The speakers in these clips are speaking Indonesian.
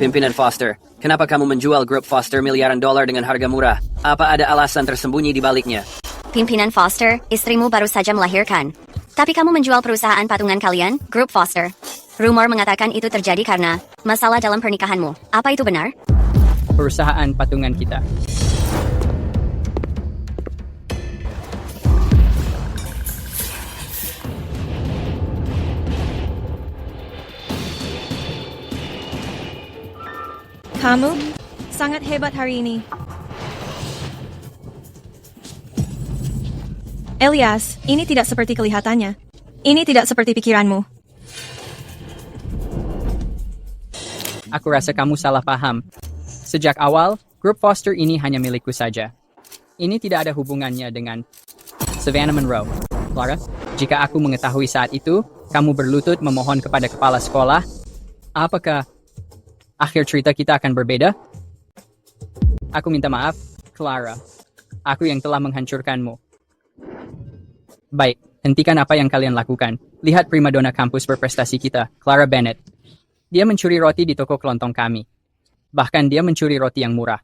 Pimpinan Foster, kenapa kamu menjual grup Foster miliaran dolar dengan harga murah? Apa ada alasan tersembunyi di baliknya? Pimpinan Foster, istrimu baru saja melahirkan. Tapi kamu menjual perusahaan patungan kalian, grup Foster. Rumor mengatakan itu terjadi karena masalah dalam pernikahanmu. Apa itu benar? Perusahaan patungan kita. Kamu sangat hebat hari ini. Elias, ini tidak seperti kelihatannya. Ini tidak seperti pikiranmu. Aku rasa kamu salah paham. Sejak awal, grup Foster ini hanya milikku saja. Ini tidak ada hubungannya dengan Savannah Monroe. Clara, jika aku mengetahui saat itu, kamu berlutut memohon kepada kepala sekolah, apakah akhir cerita kita akan berbeda? Aku minta maaf, Clara. Aku yang telah menghancurkanmu. Baik, hentikan apa yang kalian lakukan. Lihat primadona kampus berprestasi kita, Clara Bennett. Dia mencuri roti di toko kelontong kami. Bahkan dia mencuri roti yang murah.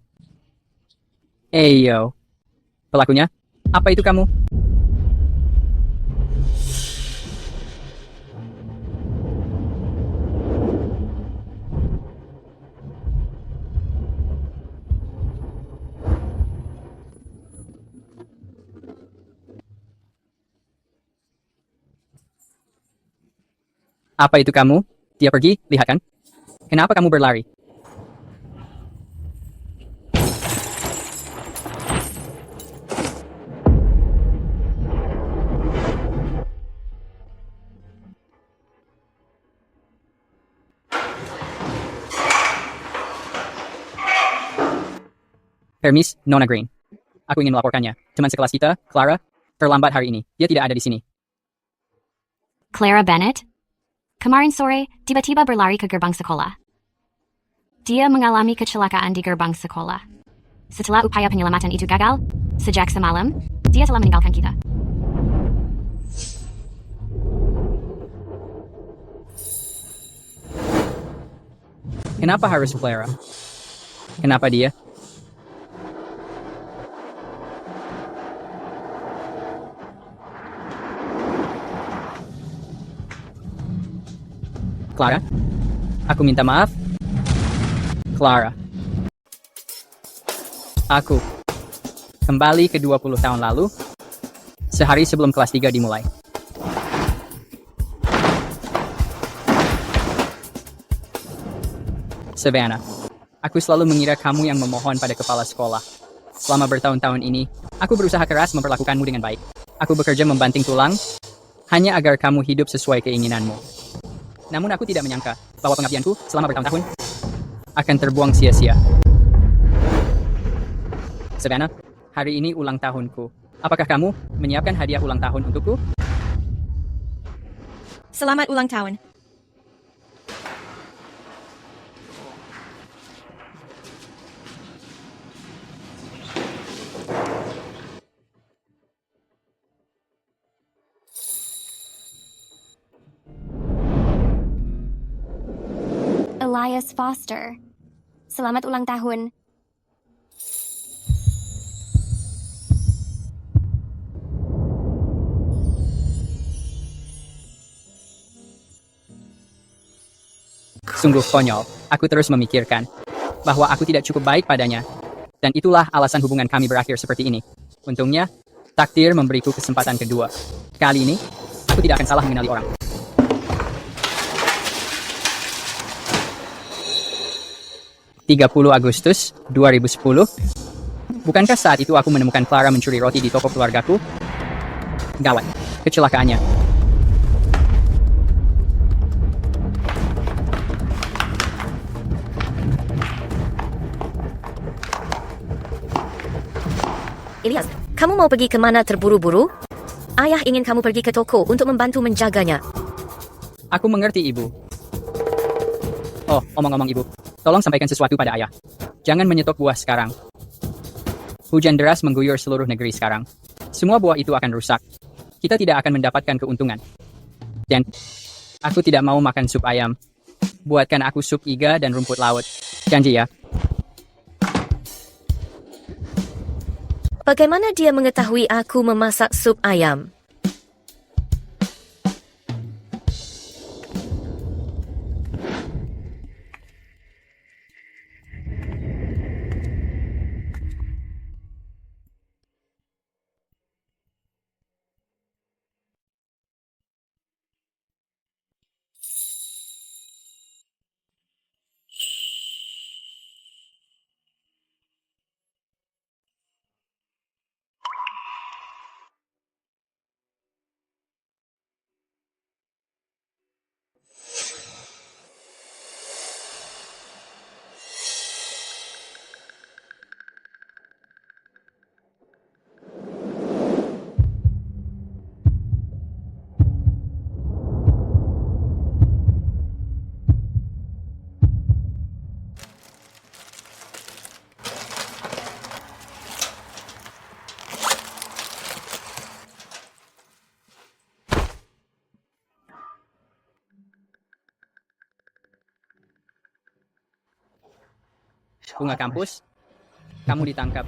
Eyo. Pelakunya? Apa itu kamu? Apa itu kamu? Dia pergi, lihat kan? Kenapa kamu berlari? Hermes, Nona Green. Aku ingin melaporkannya. Teman sekelas kita, Clara, terlambat hari ini. Dia tidak ada di sini. Clara Bennett? Kemarin sore, tiba-tiba berlari ke gerbang sekolah. Dia mengalami kecelakaan di gerbang sekolah. Setelah upaya penyelamatan itu gagal, sejak semalam, dia telah meninggalkan kita. Kenapa harus Clara? Kenapa dia? Clara? Aku minta maaf. Clara. Aku. Kembali ke 20 tahun lalu. Sehari sebelum kelas 3 dimulai. Savannah. Aku selalu mengira kamu yang memohon pada kepala sekolah. Selama bertahun-tahun ini, aku berusaha keras memperlakukanmu dengan baik. Aku bekerja membanting tulang, hanya agar kamu hidup sesuai keinginanmu. Namun aku tidak menyangka bahwa pengabdianku selama bertahun-tahun akan terbuang sia-sia. Savannah, hari ini ulang tahunku. Apakah kamu menyiapkan hadiah ulang tahun untukku? Selamat ulang tahun. Elias Foster. Selamat ulang tahun. Sungguh konyol. Aku terus memikirkan bahwa aku tidak cukup baik padanya. Dan itulah alasan hubungan kami berakhir seperti ini. Untungnya, takdir memberiku kesempatan kedua. Kali ini, aku tidak akan salah mengenali orang. Agustus 2010. Bukankah saat itu aku menemukan Clara mencuri roti di toko keluargaku? Gawat, kecelakaannya. Elias, kamu mau pergi kemana terburu-buru? Ayah ingin kamu pergi ke toko untuk membantu menjaganya. Aku mengerti, Ibu. Oh, omong-omong, Ibu. Tolong sampaikan sesuatu pada ayah. Jangan menyetok buah sekarang. Hujan deras mengguyur seluruh negeri sekarang. Semua buah itu akan rusak. Kita tidak akan mendapatkan keuntungan. Dan aku tidak mau makan sup ayam. Buatkan aku sup iga dan rumput laut. Janji ya. Bagaimana dia mengetahui aku memasak sup ayam? Bunga kampus, kamu ditangkap.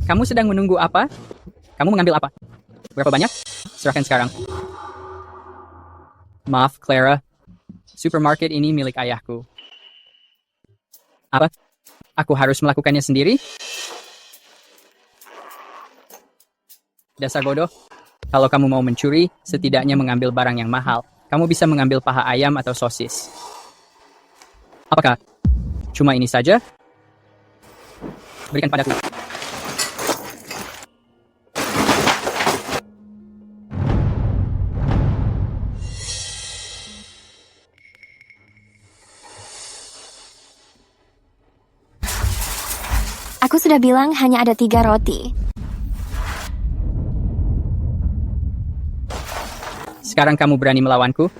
Kamu sedang menunggu apa? Kamu mengambil apa? Berapa banyak? Serahkan sekarang. Maaf, Clara. Supermarket ini milik ayahku. Apa? Aku harus melakukannya sendiri? Dasar bodoh. Kalau kamu mau mencuri, setidaknya mengambil barang yang mahal. Kamu bisa mengambil paha ayam atau sosis. Apakah cuma ini saja? Berikan padaku. Aku sudah bilang hanya ada 3 roti. Sekarang kamu berani melawanku?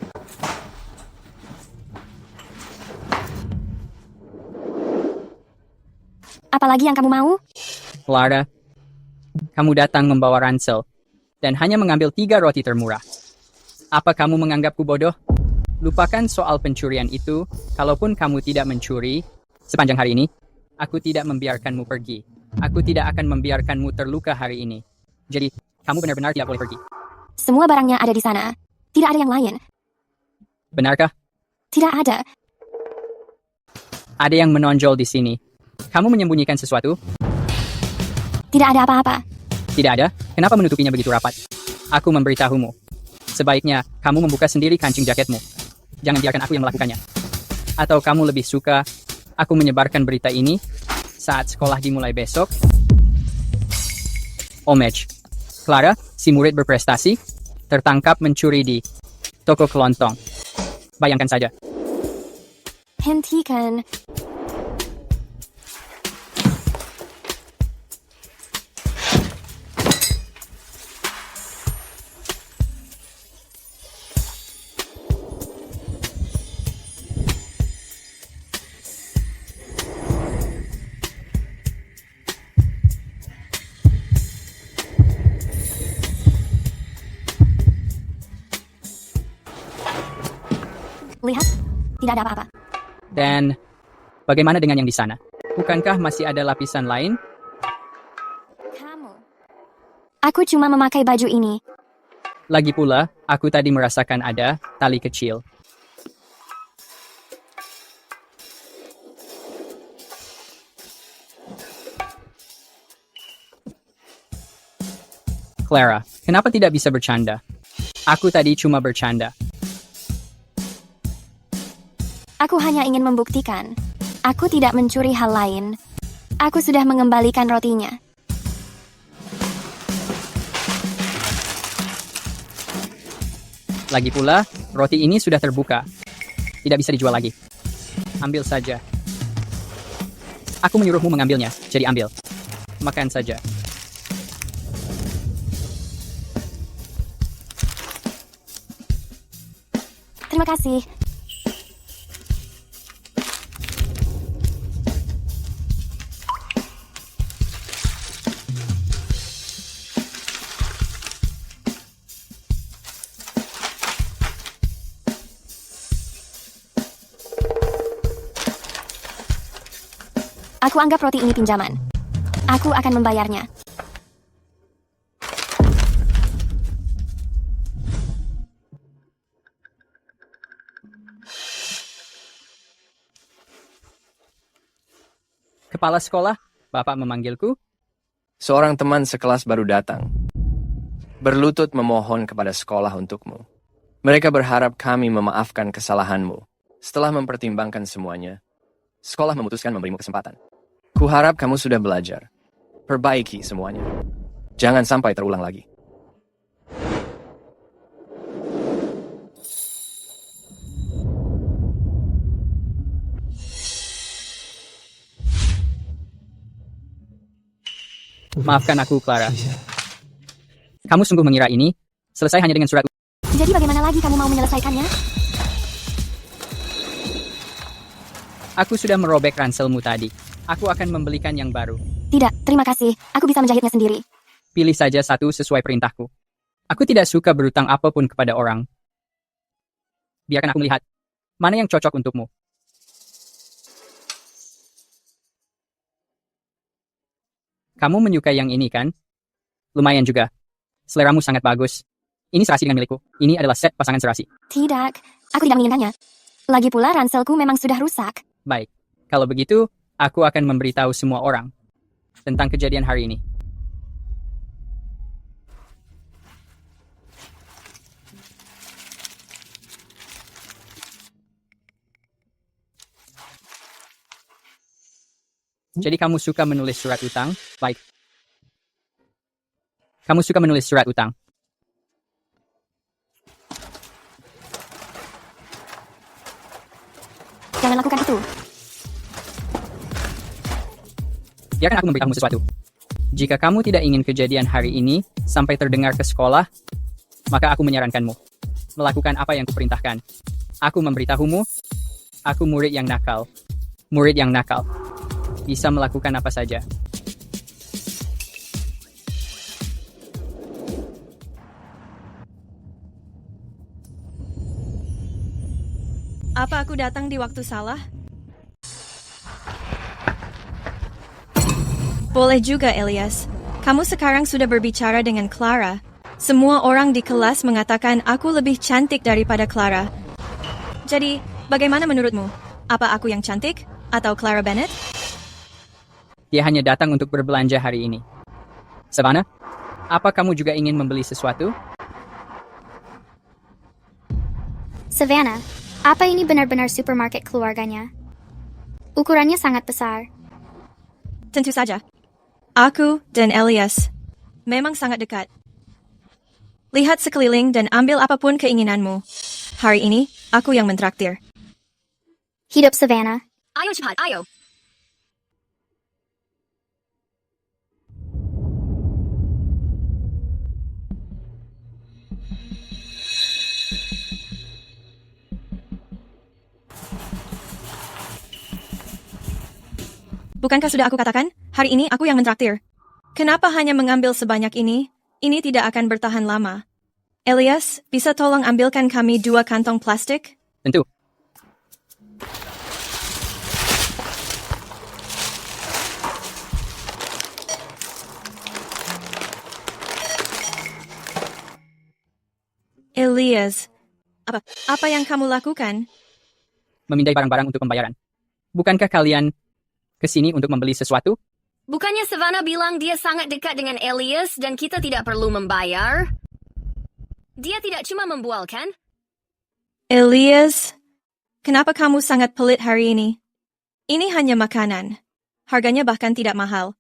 Apalagi yang kamu mau? Clara, kamu datang membawa ransel dan hanya mengambil 3 roti termurah. Apa kamu menganggapku bodoh? Lupakan soal pencurian itu. Kalaupun kamu tidak mencuri sepanjang hari ini, aku tidak membiarkanmu pergi. Aku tidak akan membiarkanmu terluka hari ini. Jadi, kamu benar-benar tidak boleh pergi. Semua barangnya ada di sana. Tidak ada yang lain. Benarkah? Tidak ada. Ada yang menonjol di sini. Kamu menyembunyikan sesuatu? Tidak ada apa-apa. Tidak ada? Kenapa menutupinya begitu rapat? Aku memberitahumu. Sebaiknya, kamu membuka sendiri kancing jaketmu. Jangan biarkan aku yang melakukannya. Atau kamu lebih suka aku menyebarkan berita ini saat sekolah dimulai besok? Omej. Clara, si murid berprestasi, tertangkap mencuri di toko kelontong. Bayangkan saja. Hentikan. Lihat, tidak ada apa-apa. Dan bagaimana dengan yang di sana? Bukankah masih ada lapisan lain? Kamu. Aku cuma memakai baju ini. Lagi pula, aku tadi merasakan ada tali kecil. Clara, kenapa tidak bisa bercanda? Aku tadi cuma bercanda. Aku hanya ingin membuktikan. Aku tidak mencuri hal lain. Aku sudah mengembalikan rotinya. Lagi pula, roti ini sudah terbuka. Tidak bisa dijual lagi. Ambil saja. Aku menyuruhmu mengambilnya, jadi ambil. Makan saja. Terima kasih. Aku anggap roti ini pinjaman. Aku akan membayarnya. Kepala sekolah, Bapak memanggilku. Seorang teman sekelas baru datang. Berlutut memohon kepada sekolah untukmu. Mereka berharap kami memaafkan kesalahanmu. Setelah mempertimbangkan semuanya, sekolah memutuskan memberimu kesempatan. Kuharap kamu sudah belajar. Perbaiki semuanya. Jangan sampai terulang lagi. Maafkan aku, Clara. Kamu sungguh mengira ini selesai hanya dengan surat. Jadi bagaimana lagi kamu mau menyelesaikannya? Aku sudah merobek ranselmu tadi. Aku akan membelikan yang baru. Tidak, terima kasih. Aku bisa menjahitnya sendiri. Pilih saja satu sesuai perintahku. Aku tidak suka berutang apapun kepada orang. Biarkan aku melihat mana yang cocok untukmu. Kamu menyukai yang ini, kan? Lumayan juga. Seleramu sangat bagus. Ini serasi dengan milikku. Ini adalah set pasangan serasi. Tidak, aku tidak menginginkannya. Lagi pula ranselku memang sudah rusak. Baik. Kalau begitu, aku akan memberitahu semua orang tentang kejadian hari ini. Jadi kamu suka menulis surat utang? Baik. Kamu suka menulis surat utang? Jangan lakukan itu. Biarkan aku memberitahumu sesuatu. Jika kamu tidak ingin kejadian hari ini sampai terdengar ke sekolah, maka aku menyarankanmu melakukan apa yang kuperintahkan. Aku memberitahumu, aku murid yang nakal. Murid yang nakal bisa melakukan apa saja. Apa aku datang di waktu salah? Boleh juga, Elias. Kamu sekarang sudah berbicara dengan Clara. Semua orang di kelas mengatakan aku lebih cantik daripada Clara. Jadi, bagaimana menurutmu? Apa aku yang cantik? Atau Clara Bennett? Dia hanya datang untuk berbelanja hari ini. Savannah, apa kamu juga ingin membeli sesuatu? Savannah, apa ini benar-benar supermarket keluarganya? Ukurannya sangat besar. Tentu saja. Aku dan Elias memang sangat dekat. Lihat sekeliling dan ambil apapun keinginanmu. Hari ini, aku yang mentraktir. Hidup Savannah. Ayo cepat, ayo. Bukankah sudah aku katakan, hari ini aku yang mentraktir. Kenapa hanya mengambil sebanyak ini? Ini tidak akan bertahan lama. Elias, bisa tolong ambilkan kami 2 kantong plastik? Tentu. Elias, apa yang kamu lakukan? Memindai barang-barang untuk pembayaran. Bukankah kalian ke sini untuk membeli sesuatu? Bukannya Savannah bilang dia sangat dekat dengan Elias dan kita tidak perlu membayar? Dia tidak cuma membual, kan? Elias, kenapa kamu sangat pelit hari ini? Ini hanya makanan. Harganya bahkan tidak mahal.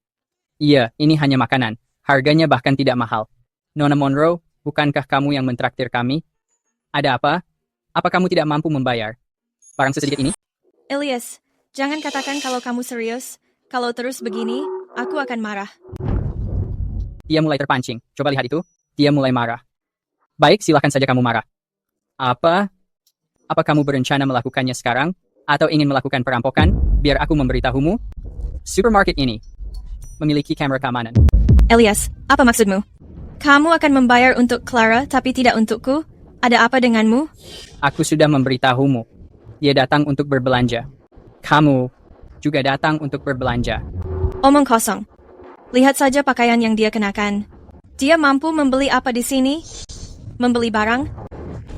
Iya, ini hanya makanan. Harganya bahkan tidak mahal. Nona Monroe, bukankah kamu yang mentraktir kami? Ada apa? Apa kamu tidak mampu membayar barang sesedikit ini? Elias, jangan katakan kalau kamu serius. Kalau terus begini, aku akan marah. Dia mulai terpancing. Coba lihat itu. Dia mulai marah. Baik, silakan saja kamu marah. Apa? Apa kamu berencana melakukannya sekarang? Atau ingin melakukan perampokan? Biar aku memberitahumu. Supermarket ini memiliki kamera keamanan. Elias, apa maksudmu? Kamu akan membayar untuk Clara tapi tidak untukku? Ada apa denganmu? Aku sudah memberitahumu. Dia datang untuk berbelanja. Kamu juga datang untuk berbelanja. Omong kosong. Lihat saja pakaian yang dia kenakan. Dia mampu membeli apa di sini? Membeli barang?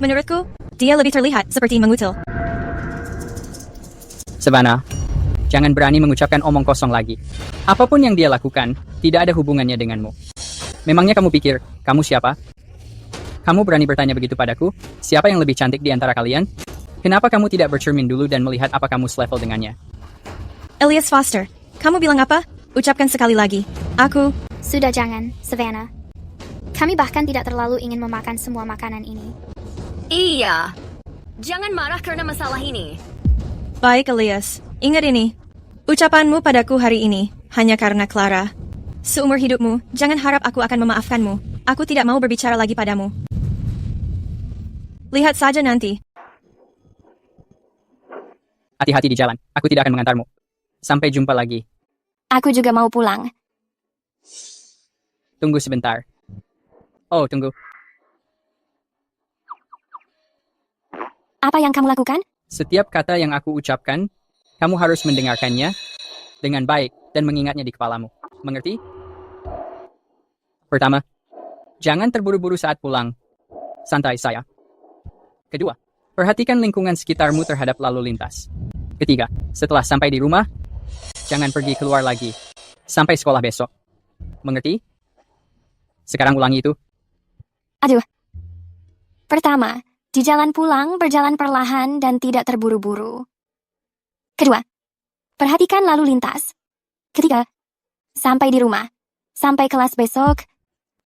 Menurutku, dia lebih terlihat seperti mengutil. Savannah, jangan berani mengucapkan omong kosong lagi. Apapun yang dia lakukan, tidak ada hubungannya denganmu. Memangnya kamu pikir, kamu siapa? Kamu berani bertanya begitu padaku? Siapa yang lebih cantik di antara kalian? Kenapa kamu tidak bercermin dulu dan melihat apa kamu selevel dengannya? Elias Foster, kamu bilang apa? Ucapkan sekali lagi. Aku... Sudah jangan, Savannah. Kami bahkan tidak terlalu ingin memakan semua makanan ini. Iya. Jangan marah karena masalah ini. Baik, Elias. Ingat ini. Ucapanmu padaku hari ini hanya karena Clara. Seumur hidupmu, jangan harap aku akan memaafkanmu. Aku tidak mau berbicara lagi padamu. Lihat saja nanti. Hati-hati di jalan, aku tidak akan mengantarmu. Sampai jumpa lagi. Aku juga mau pulang. Tunggu sebentar. Oh, tunggu. Apa yang kamu lakukan? Setiap kata yang aku ucapkan, kamu harus mendengarkannya dengan baik dan mengingatnya di kepalamu. Mengerti? Pertama, jangan terburu-buru saat pulang. Santai saya. Kedua, perhatikan lingkungan sekitarmu terhadap lalu lintas. Ketiga, setelah sampai di rumah, jangan pergi keluar lagi. Sampai sekolah besok. Mengerti? Sekarang ulangi itu. Aduh. Pertama, di jalan pulang berjalan perlahan dan tidak terburu-buru. Kedua, perhatikan lalu lintas. Ketiga, sampai di rumah. Sampai kelas besok,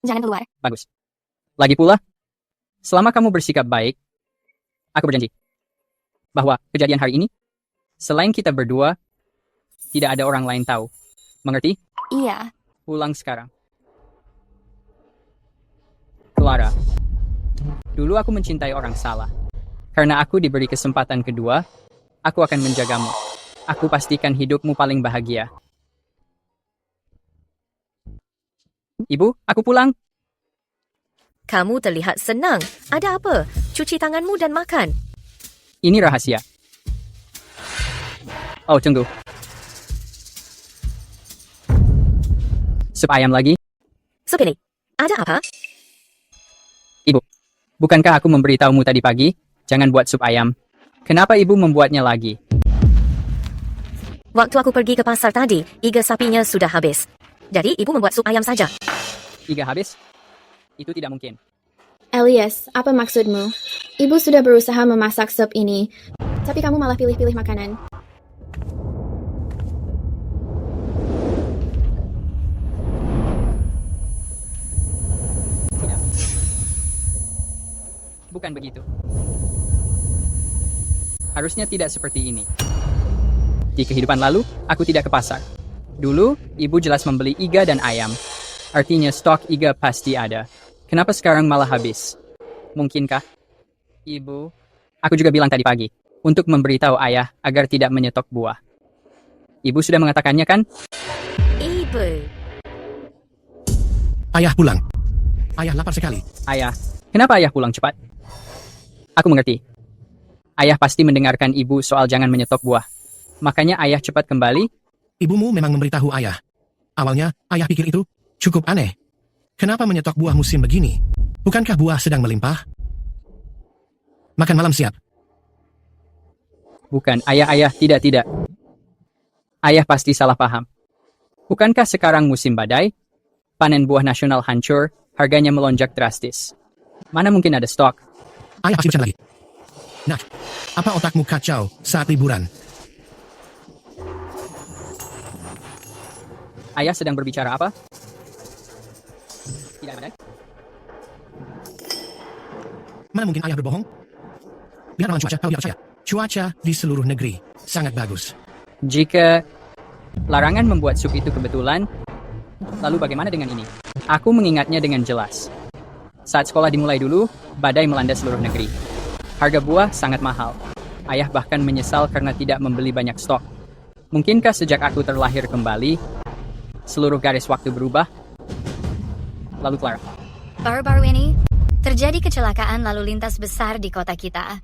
jangan keluar. Bagus. Lagi pula, selama kamu bersikap baik, aku berjanji bahwa kejadian hari ini, selain kita berdua, tidak ada orang lain tahu. Mengerti? Iya. Pulang sekarang. Clara, dulu aku mencintai orang salah. Karena aku diberi kesempatan kedua, aku akan menjagamu. Aku pastikan hidupmu paling bahagia. Ibu, aku pulang. Kamu terlihat senang. Ada apa? Cuci tanganmu dan makan. Ini rahasia. Oh, tunggu. Sup ayam lagi? Sup ini. Ada apa? Ibu, bukankah aku memberitahumu tadi pagi, jangan buat sup ayam? Kenapa ibu membuatnya lagi? Waktu aku pergi ke pasar tadi, iga sapinya sudah habis. Jadi ibu membuat sup ayam saja. Iga habis? Itu tidak mungkin. Elias, apa maksudmu? Ibu sudah berusaha memasak sup ini, tapi kamu malah pilih-pilih makanan. Tidak. Bukan begitu. Harusnya tidak seperti ini. Di kehidupan lalu, aku tidak ke pasar. Dulu, ibu jelas membeli iga dan ayam. Artinya stok iga pasti ada. Kenapa sekarang malah habis? Mungkinkah? Ibu, aku juga bilang tadi pagi, untuk memberitahu ayah agar tidak menyetok buah. Ibu sudah mengatakannya kan? Ibu. Ayah pulang. Ayah lapar sekali. Ayah, kenapa ayah pulang cepat? Aku mengerti. Ayah pasti mendengarkan ibu soal jangan menyetok buah. Makanya ayah cepat kembali. Ibumu memang memberitahu ayah. Awalnya, ayah pikir itu cukup aneh. Kenapa menyetok buah musim begini? Bukankah buah sedang melimpah? Makan malam siap. Bukan, ayah, tidak. Ayah pasti salah paham. Bukankah sekarang musim badai? Panen buah nasional hancur, harganya melonjak drastis. Mana mungkin ada stok? Ayah pasti bercanda lagi. Nak, apa otakmu kacau saat liburan? Ayah sedang berbicara apa? Tidak badai? Mana mungkin ayah berbohong? Lihat ramalan cuaca, kalau tidak percaya. Cuaca di seluruh negeri sangat bagus. Jika larangan membuat sup itu kebetulan, lalu bagaimana dengan ini? Aku mengingatnya dengan jelas. Saat sekolah dimulai dulu, badai melanda seluruh negeri. Harga buah sangat mahal. Ayah bahkan menyesal karena tidak membeli banyak stok. Mungkinkah sejak aku terlahir kembali, seluruh garis waktu berubah? Lalu Clara. Baru-baru ini, terjadi kecelakaan lalu lintas besar di kota kita.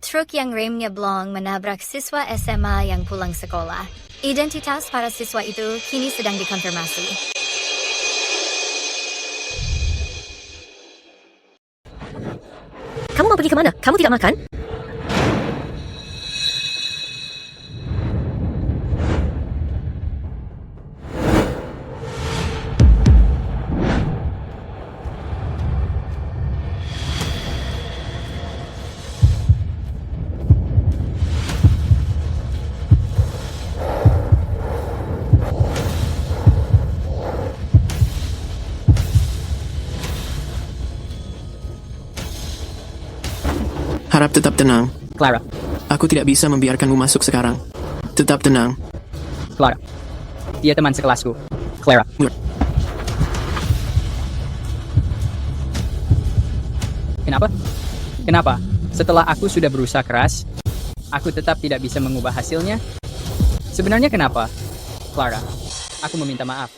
Truk yang remnya blong menabrak siswa SMA yang pulang sekolah. Identitas para siswa itu kini sedang dikonfirmasi. Kamu mau pergi kemana? Kamu tidak makan? Harap tetap tenang. Clara, Aku tidak bisa membiarkanmu masuk sekarang. Tetap tenang. Clara. Dia teman sekelasku. Clara. Kenapa? Kenapa? Setelah aku sudah berusaha keras, aku tetap tidak bisa mengubah hasilnya? Sebenarnya kenapa? Clara, aku meminta maaf.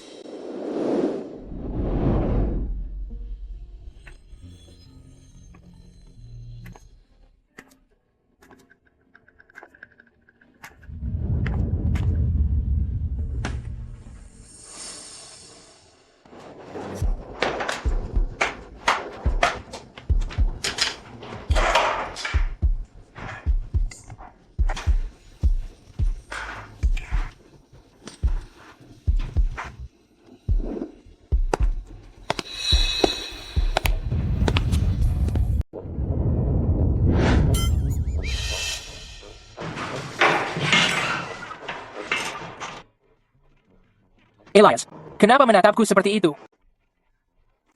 Elias, kenapa menatapku seperti itu?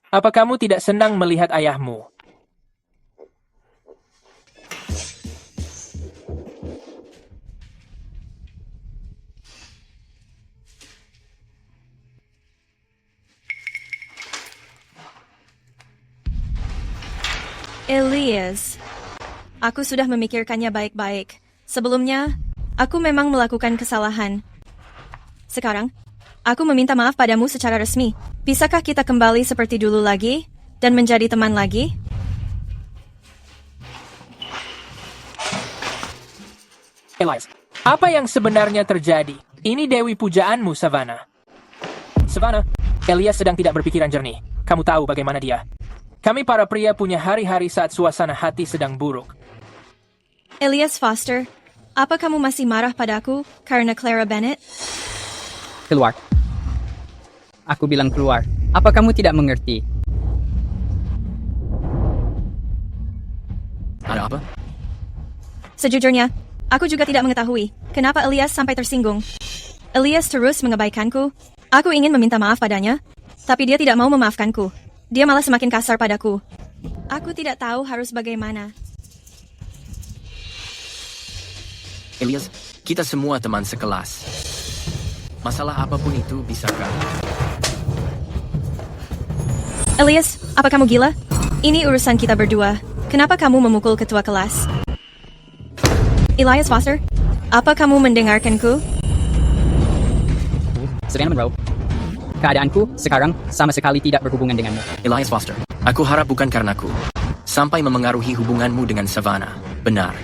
Apa kamu tidak senang melihat ayahmu? Elias, aku sudah memikirkannya baik-baik. Sebelumnya, aku memang melakukan kesalahan. Sekarang, aku meminta maaf padamu secara resmi. Bisakah kita kembali seperti dulu lagi dan menjadi teman lagi? Elias, apa yang sebenarnya terjadi? Ini Dewi pujaanmu, Savannah. Savannah, Elias sedang tidak berpikiran jernih. Kamu tahu bagaimana dia. Kami para pria punya hari-hari saat suasana hati sedang buruk. Elias Foster, apa kamu masih marah padaku karena Clara Bennett? Keluar. Aku bilang keluar. Apa kamu tidak mengerti? Ada apa? Sejujurnya, aku juga tidak mengetahui kenapa Elias sampai tersinggung. Elias terus mengabaikanku. Aku ingin meminta maaf padanya, tapi dia tidak mau memaafkanku. Dia malah semakin kasar padaku. Aku tidak tahu harus bagaimana. Elias, kita semua teman sekelas. Masalah apapun itu, bisakah? Elias, apa kamu gila? Ini urusan kita berdua. Kenapa kamu memukul ketua kelas? Elias Foster, apa kamu mendengarkanku? Savannah Monroe. Keadaanku sekarang sama sekali tidak berhubungan denganmu. Elias Foster, aku harap bukan karenaku. Sampai memengaruhi hubunganmu dengan Savannah. Benar.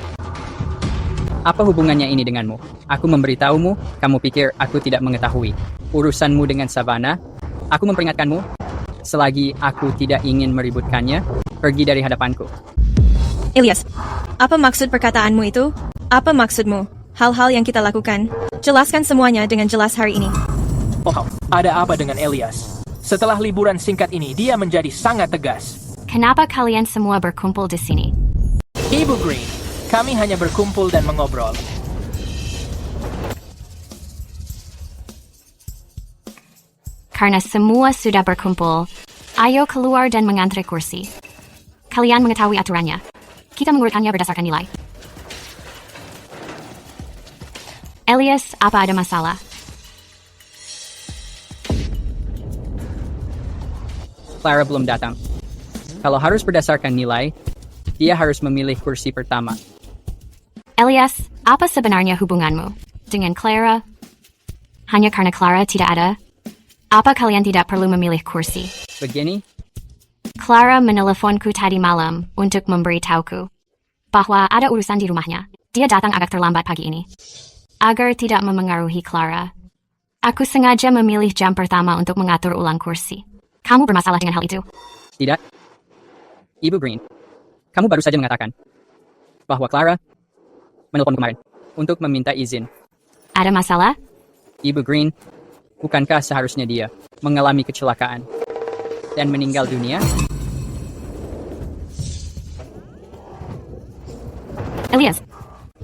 Apa hubungannya ini denganmu? Aku memberitahumu, kamu pikir aku tidak mengetahui. Urusanmu dengan Savannah, aku memperingatkanmu. Selagi aku tidak ingin meributkannya, pergi dari hadapanku. Elias, apa maksud perkataanmu itu? Apa maksudmu? Hal-hal yang kita lakukan. Jelaskan semuanya dengan jelas hari ini. Oh, ada apa dengan Elias? Setelah liburan singkat ini, dia menjadi sangat tegas. Kenapa kalian semua berkumpul di sini? Ibu Green, kami hanya berkumpul dan mengobrol. Karena semua sudah berkumpul, ayo keluar dan mengantre kursi. Kalian mengetahui aturannya. Kita mengurutkannya berdasarkan nilai. Elias, apa ada masalah? Clara belum datang. Kalau harus berdasarkan nilai, dia harus memilih kursi pertama. Elias, apa sebenarnya hubunganmu dengan Clara? Hanya karena Clara tidak ada? Apa kalian tidak perlu memilih kursi? Begini, Clara meneleponku tadi malam untuk memberitahuku bahwa ada urusan di rumahnya. Dia datang agak terlambat pagi ini. Agar tidak memengaruhi Clara, aku sengaja memilih jam pertama untuk mengatur ulang kursi. Kamu bermasalah dengan hal itu? Tidak. Ibu Green, kamu baru saja mengatakan bahwa Clara menelpon kemarin untuk meminta izin. Ada masalah? Ibu Green, bukankah seharusnya dia mengalami kecelakaan dan meninggal dunia? Elias,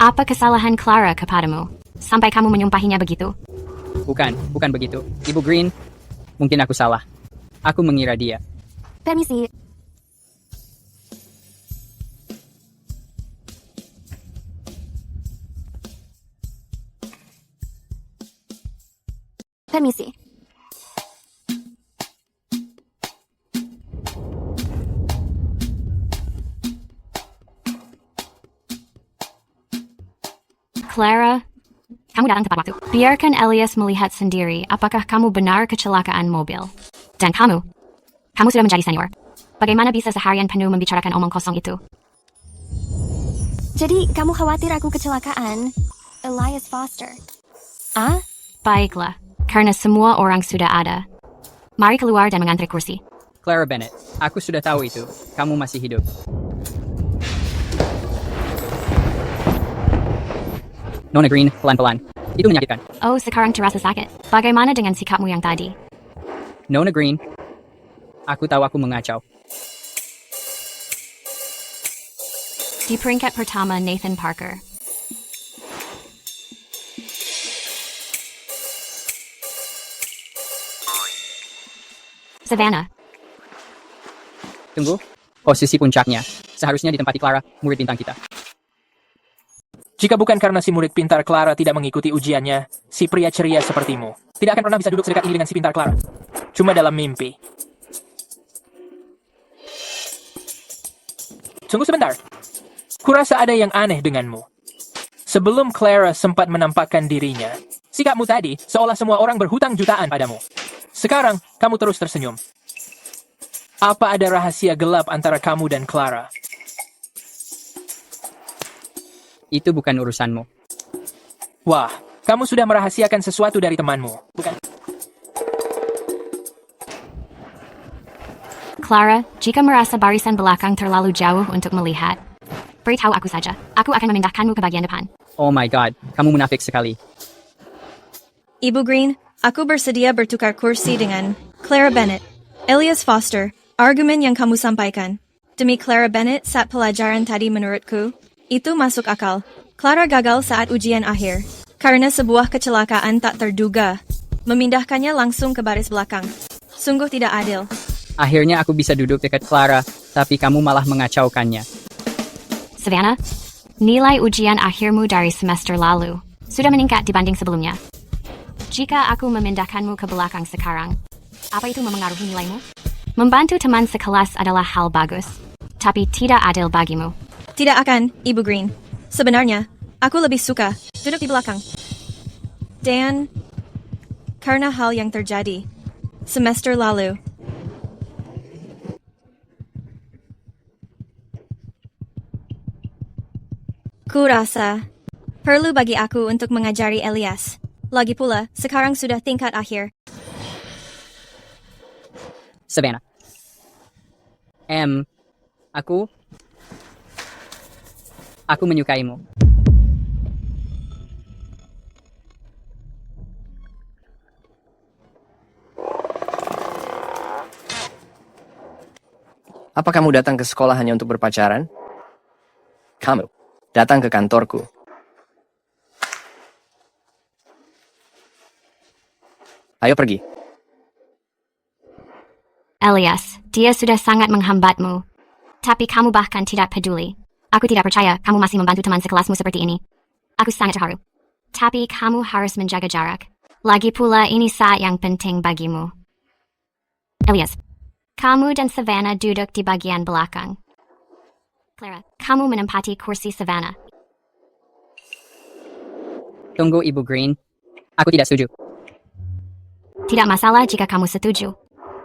apa kesalahan Clara kepadamu sampai kamu menyumpahinya begitu? Bukan begitu. Ibu Green, mungkin aku salah. Aku mengira dia. Permisi. Permisi. Clara, kamu datang tepat waktu. Biarkan Elias melihat sendiri apakah kamu benar kecelakaan mobil. Dan kamu sudah menjadi senior. Bagaimana bisa seharian penuh membicarakan omong kosong itu? Jadi, kamu khawatir aku kecelakaan? Elias Foster. Ah? Baiklah, karena semua orang sudah ada. Mari keluar dan mengantri kursi. Clara Bennett, aku sudah tahu itu. Kamu masih hidup. Nona Green, pelan-pelan. Itu menyakitkan. Oh, sekarang terasa sakit. Bagaimana dengan sikapmu yang tadi? Nona Green, aku tahu aku mengacau. Di peringkat pertama, Nathan Parker. Savannah. Tunggu. Posisi puncaknya. Seharusnya ditempati Clara, murid bintang kita. Jika bukan karena si murid pintar Clara tidak mengikuti ujiannya, si pria ceria sepertimu tidak akan pernah bisa duduk sedekat ini dengan si pintar Clara. Cuma dalam mimpi. Tunggu sebentar. Kurasa ada yang aneh denganmu. Sebelum Clara sempat menampakkan dirinya, sikapmu tadi seolah semua orang berhutang jutaan padamu. Sekarang, kamu terus tersenyum. Apa ada rahasia gelap antara kamu dan Clara? Itu bukan urusanmu. Wah, kamu sudah merahasiakan sesuatu dari temanmu, bukan? Clara, jika merasa barisan belakang terlalu jauh untuk melihat, beritahu aku saja. Aku akan memindahkanmu ke bagian depan. Oh my god, kamu munafik sekali. Ibu Green, aku bersedia bertukar kursi dengan Clara Bennett. Elias Foster, argumen yang kamu sampaikan. Demi Clara Bennett saat pelajaran tadi menurutku, itu masuk akal. Clara gagal saat ujian akhir. Karena sebuah kecelakaan tak terduga. Memindahkannya langsung ke baris belakang. Sungguh tidak adil. Akhirnya aku bisa duduk dekat Clara, tapi kamu malah mengacaukannya. Savannah, nilai ujian akhirmu dari semester lalu sudah meningkat dibanding sebelumnya. Jika aku memindahkanmu ke belakang sekarang, apa itu memengaruhi nilaimu? Membantu teman sekelas adalah hal bagus, tapi tidak adil bagimu. Tidak akan, Ibu Green. Sebenarnya, aku lebih suka duduk di belakang. Dan, karena hal yang terjadi semester lalu. Kurasa, perlu bagi aku untuk mengajari Elias. Lagi pula, sekarang sudah tingkat akhir. Savannah. Aku menyukaimu. Apa kamu datang ke sekolah hanya untuk berpacaran? Kamu datang ke kantorku. Ayo pergi. Elias, dia sudah sangat menghambatmu. Tapi kamu bahkan tidak peduli. Aku tidak percaya kamu masih membantu teman sekelasmu seperti ini. Aku sangat terharu. Tapi kamu harus menjaga jarak. Lagi pula ini saat yang penting bagimu. Elias, kamu dan Savannah duduk di bagian belakang. Clara, kamu menempati kursi Savannah. Tunggu Ibu Green. Aku tidak setuju. Tidak masalah jika kamu setuju.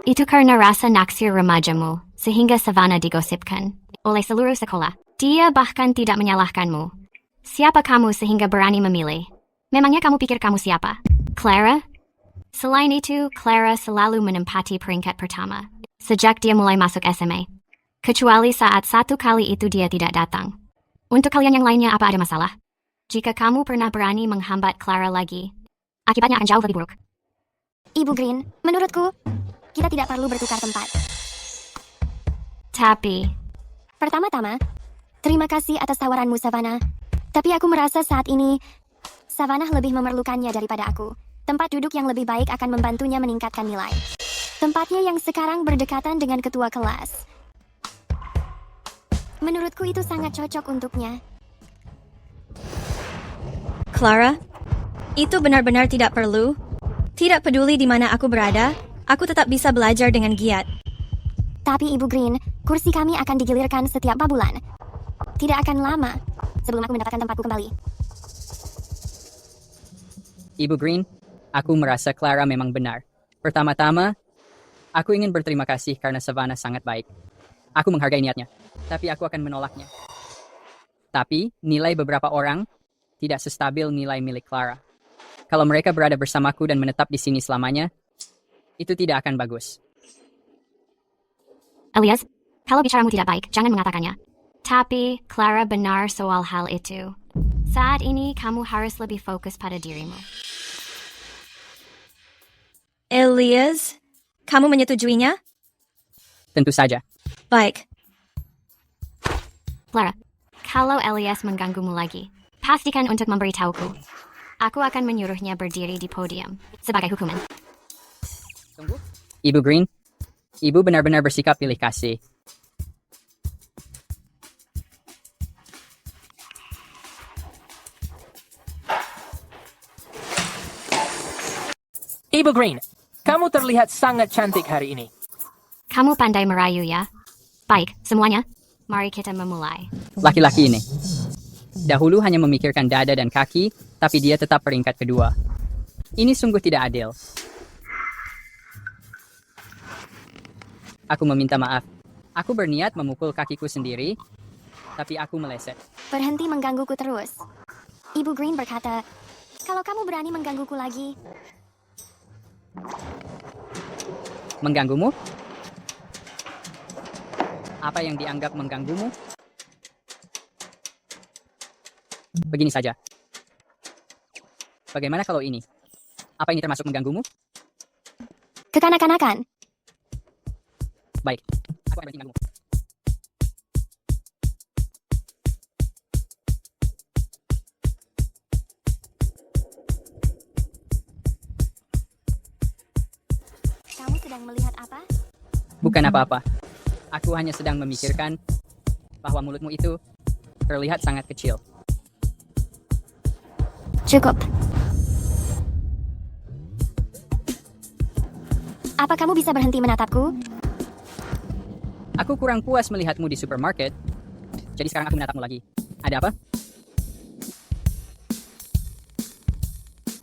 Itu karena rasa naksir remajamu, sehingga Savannah digosipkan oleh seluruh sekolah. Dia bahkan tidak menyalahkanmu. Siapa kamu sehingga berani memilih Memangnya kamu pikir kamu siapa? Clara? Selain itu, Clara selalu menempati peringkat pertama sejak dia mulai masuk SMA. Kecuali saat satu kali itu dia tidak datang. Untuk kalian yang lainnya, apa ada masalah? Jika kamu pernah berani menghambat Clara lagi, akibatnya akan jauh lebih buruk. Ibu Green, menurutku, kita tidak perlu bertukar tempat. Tapi, Pertama-tama, terima kasih atas tawaranmu, Savannah. Tapi aku merasa saat ini, Savannah lebih memerlukannya daripada aku. Tempat duduk yang lebih baik akan membantunya meningkatkan nilai. Tempatnya yang sekarang berdekatan dengan ketua kelas. Menurutku itu sangat cocok untuknya. Clara, itu benar-benar tidak perlu. Tidak peduli di mana aku berada, aku tetap bisa belajar dengan giat. Tapi Ibu Green, kursi kami akan digilirkan setiap bulan. Tidak akan lama sebelum aku mendapatkan tempatku kembali. Ibu Green, aku merasa Clara memang benar. Pertama-tama, aku ingin berterima kasih karena Savannah sangat baik. Aku menghargai niatnya, tapi aku akan menolaknya. Tapi, nilai beberapa orang tidak sestabil nilai milik Clara. Kalau mereka berada bersamaku dan menetap di sini selamanya, itu tidak akan bagus. Elias, kalau bicaramu tidak baik, jangan mengatakannya. Tapi, Clara benar soal hal itu. Saat ini, kamu harus lebih fokus pada dirimu. Elias, kamu menyetujuinya? Tentu saja. Baik. Clara, kalau Elias mengganggumu lagi, pastikan untuk memberitahuku. Aku akan menyuruhnya berdiri di podium sebagai hukuman. Tunggu. Ibu Green, Ibu benar-benar bersikap pilih kasih. Ibu Green, kamu terlihat sangat cantik hari ini. Kamu pandai merayu ya? Baik, semuanya. Mari kita memulai. Laki-laki ini dahulu hanya memikirkan dada dan kaki, tapi dia tetap peringkat kedua. Ini sungguh tidak adil. Aku meminta maaf. Aku berniat memukul kakiku sendiri, tapi aku meleset. Berhenti menggangguku terus. Ibu Green berkata, kalau kamu berani menggangguku lagi. Mengganggumu? Apa yang dianggap mengganggumu? Begini saja. Bagaimana kalau ini? Apa ini termasuk mengganggumu? Kekanak-kanakan. Baik, aku akan berhenti mengganggumu. Kamu sedang melihat apa? Bukan apa-apa. Aku hanya sedang memikirkan bahwa mulutmu itu terlihat sangat kecil. Cukup. Apa kamu bisa berhenti menatapku? Aku kurang puas melihatmu di supermarket. Jadi sekarang aku menatapmu lagi. Ada apa?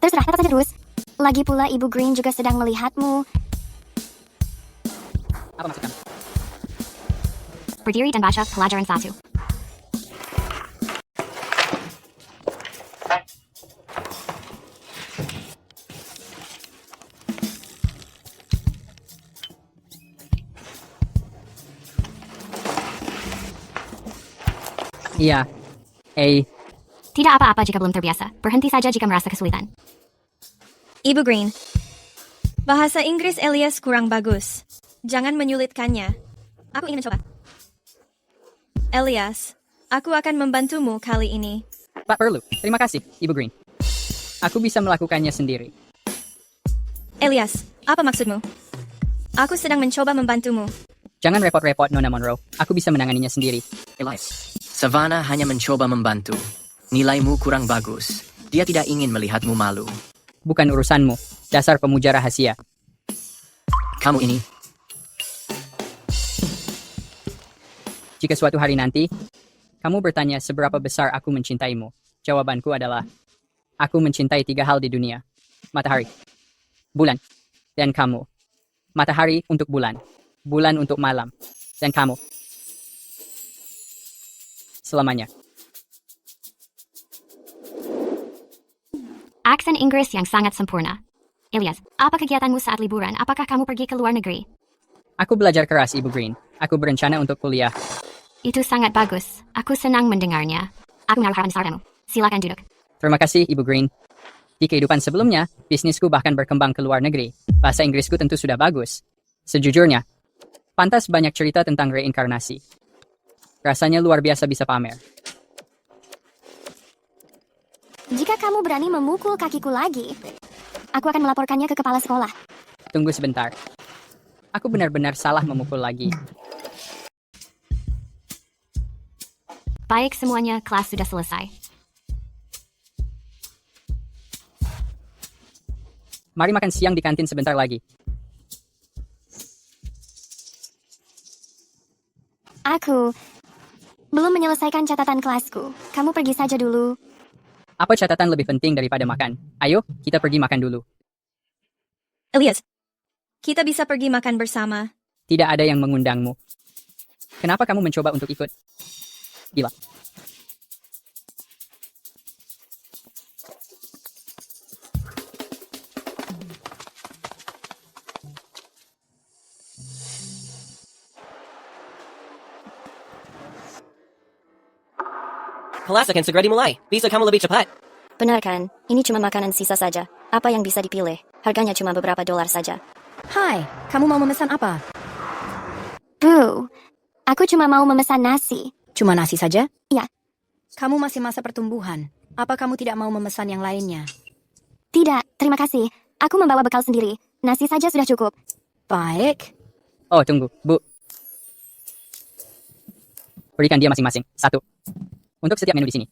Terserah, tetap saja terus. Lagi pula Ibu Green juga sedang melihatmu. Apa maksud kamu? Berdiri dan baca pelajaran 1. Iya. Tidak apa-apa jika belum terbiasa. Berhenti saja jika merasa kesulitan. Ibu Green, bahasa Inggris Elias kurang bagus. Jangan menyulitkannya. Aku ingin mencoba. Elias, aku akan membantumu kali ini. Tak perlu. Terima kasih, Ibu Green. Aku bisa melakukannya sendiri. Elias, apa maksudmu? Aku sedang mencoba membantumu. Jangan repot-repot, Nona Monroe. Aku bisa menanganinya sendiri. Elias, Savannah hanya mencoba membantu. Nilaimu kurang bagus. Dia tidak ingin melihatmu malu. Bukan urusanmu. Dasar pemuja rahasia. Kamu ini, Jika suatu hari nanti, kamu bertanya seberapa besar aku mencintaimu, jawabanku adalah, aku mencintai 3 hal di dunia. Matahari, bulan, dan kamu. Matahari untuk bulan, bulan untuk malam, dan kamu. Selamanya. Aksen Inggris yang sangat sempurna. Elias, apa kegiatanmu saat liburan? Apakah kamu pergi ke luar negeri? Aku belajar keras, Ibu Green. Aku berencana untuk kuliah. Itu sangat bagus. Aku senang mendengarnya. Aku menaruh harapan besar padamu. Silakan duduk. Terima kasih, Ibu Green. Di kehidupan sebelumnya, bisnisku bahkan berkembang ke luar negeri. Bahasa Inggrisku tentu sudah bagus. Sejujurnya, pantas banyak cerita tentang reinkarnasi. Rasanya luar biasa bisa pamer. Jika kamu berani memukul kakiku lagi, aku akan melaporkannya ke kepala sekolah. Tunggu sebentar. Aku benar-benar salah memukul lagi. Baik semuanya, kelas sudah selesai. Mari makan siang di kantin sebentar lagi. Aku belum menyelesaikan catatan kelasku. Kamu pergi saja dulu. Apa catatan lebih penting daripada makan? Ayo, kita pergi makan dulu. Elias, kita bisa pergi makan bersama. Tidak ada yang mengundangmu. Kenapa kamu mencoba untuk ikut? Gila. Kelas akan segera dimulai. Bisa kamu lebih cepat? Benar kan? Ini cuma makanan sisa saja. Apa yang bisa dipilih? Harganya cuma beberapa dolar saja. Hai, kamu mau memesan apa? Bu, aku cuma mau memesan nasi. Cuma nasi saja? Ya. Kamu masih masa pertumbuhan. Apa kamu tidak mau memesan yang lainnya? Tidak, terima kasih. Aku membawa bekal sendiri. Nasi saja sudah cukup. Baik. Oh, tunggu, Bu. Berikan dia masing-masing. 1. Untuk setiap menu di sini.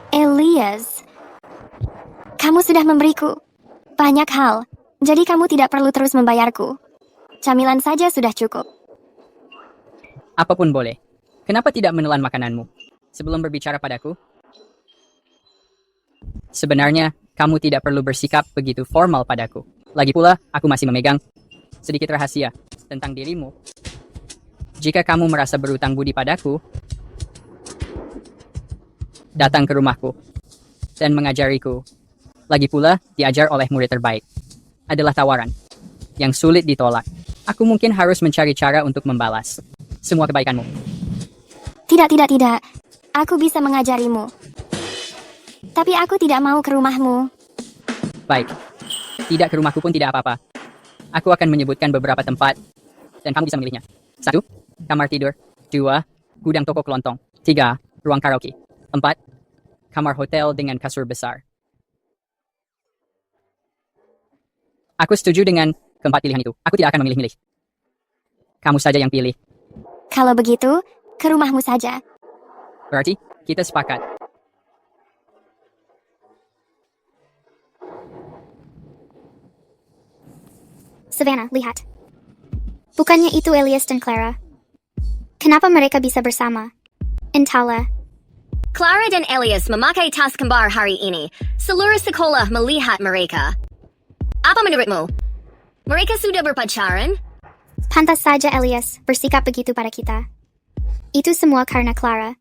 Elias, kamu sudah memberiku banyak hal, jadi kamu tidak perlu terus membayarku. Camilan saja sudah cukup. Apapun boleh. Kenapa tidak menelan makananmu? Sebelum berbicara padaku? Sebenarnya, kamu tidak perlu bersikap begitu formal padaku. Lagi pula, aku masih memegang sedikit rahasia tentang dirimu. Jika kamu merasa berutang budi padaku, datang ke rumahku dan mengajariku. Lagi pula, diajar oleh murid terbaik. Adalah tawaran yang sulit ditolak. Aku mungkin harus mencari cara untuk membalas semua kebaikanmu. Tidak. Aku bisa mengajarimu. Tapi aku tidak mau ke rumahmu. Baik. Tidak ke rumahku pun tidak apa-apa. Aku akan menyebutkan beberapa tempat, dan kamu bisa memilihnya. 1. Kamar tidur. 2. Gudang toko kelontong. 3. Ruang karaoke. 4. Kamar hotel dengan kasur besar. Aku setuju dengan keempat pilihan itu. Aku tidak akan memilih-milih. Kamu saja yang pilih. Kalau begitu, ke rumahmu saja. Berarti, kita sepakat. Savannah, lihat. Bukannya itu Elias dan Clara? Kenapa mereka bisa bersama? Entahlah. Clara dan Elias memakai tas kembar hari ini. Seluruh sekolah melihat mereka. Apa menurutmu? Mereka sudah berpacaran? Pantas saja Elias bersikap begitu pada kita. Itu semua karena Clara.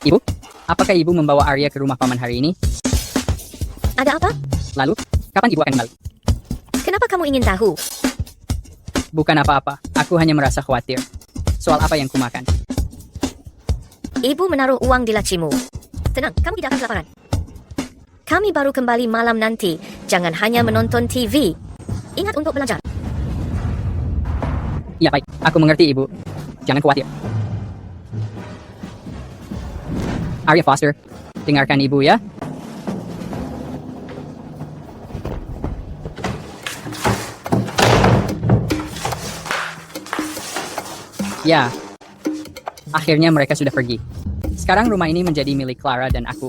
Ibu, apakah ibu membawa Arya ke rumah paman hari ini? Ada apa? Lalu, kapan ibu akan kembali? Kenapa kamu ingin tahu? Bukan apa-apa, aku hanya merasa khawatir. Soal apa yang kumakan. Ibu menaruh uang di lacimu. Tenang, kamu tidak akan kelaparan. Kami baru kembali malam nanti. Jangan hanya menonton TV. Ingat untuk belajar. Ya baik, aku mengerti ibu. Jangan khawatir. Arya Foster, dengarkan ibu ya. Ya, akhirnya mereka sudah pergi. Sekarang rumah ini menjadi milik Clara dan aku.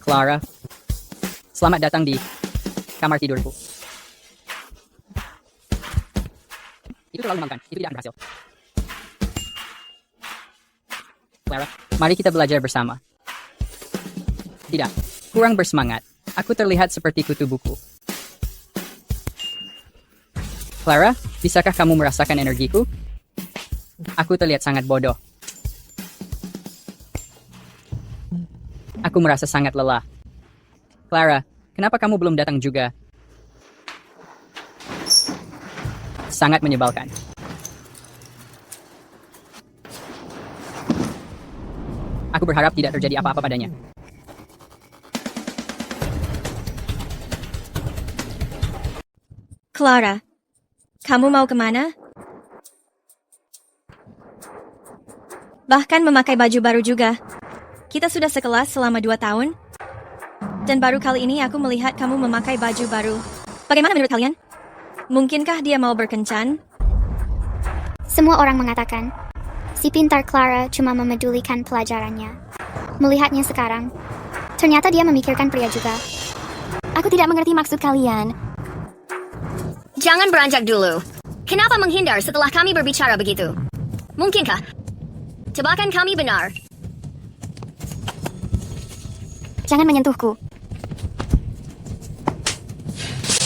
Clara. Selamat datang di kamar tidurku. Itu terlalu menyenangkan. Itu tidak akan berhasil. Clara, mari kita belajar bersama. Tidak, kurang bersemangat. Aku terlihat seperti kutu buku. Clara, bisakah kamu merasakan energiku? Aku terlihat sangat bodoh. Aku merasa sangat lelah. Clara, kenapa kamu belum datang juga? Sangat menyebalkan. Aku berharap tidak terjadi apa-apa padanya. Clara, kamu mau kemana? Bahkan memakai baju baru juga. Kita sudah sekelas selama 2 tahun. Dan baru kali ini aku melihat kamu memakai baju baru. Bagaimana menurut kalian? Mungkinkah dia mau berkencan? Semua orang mengatakan, si pintar Clara cuma memedulikan pelajarannya. Melihatnya sekarang, ternyata dia memikirkan pria juga. Aku tidak mengerti maksud kalian. Jangan beranjak dulu. Kenapa menghindar setelah kami berbicara begitu? Mungkinkah tebakan kami benar? Jangan menyentuhku.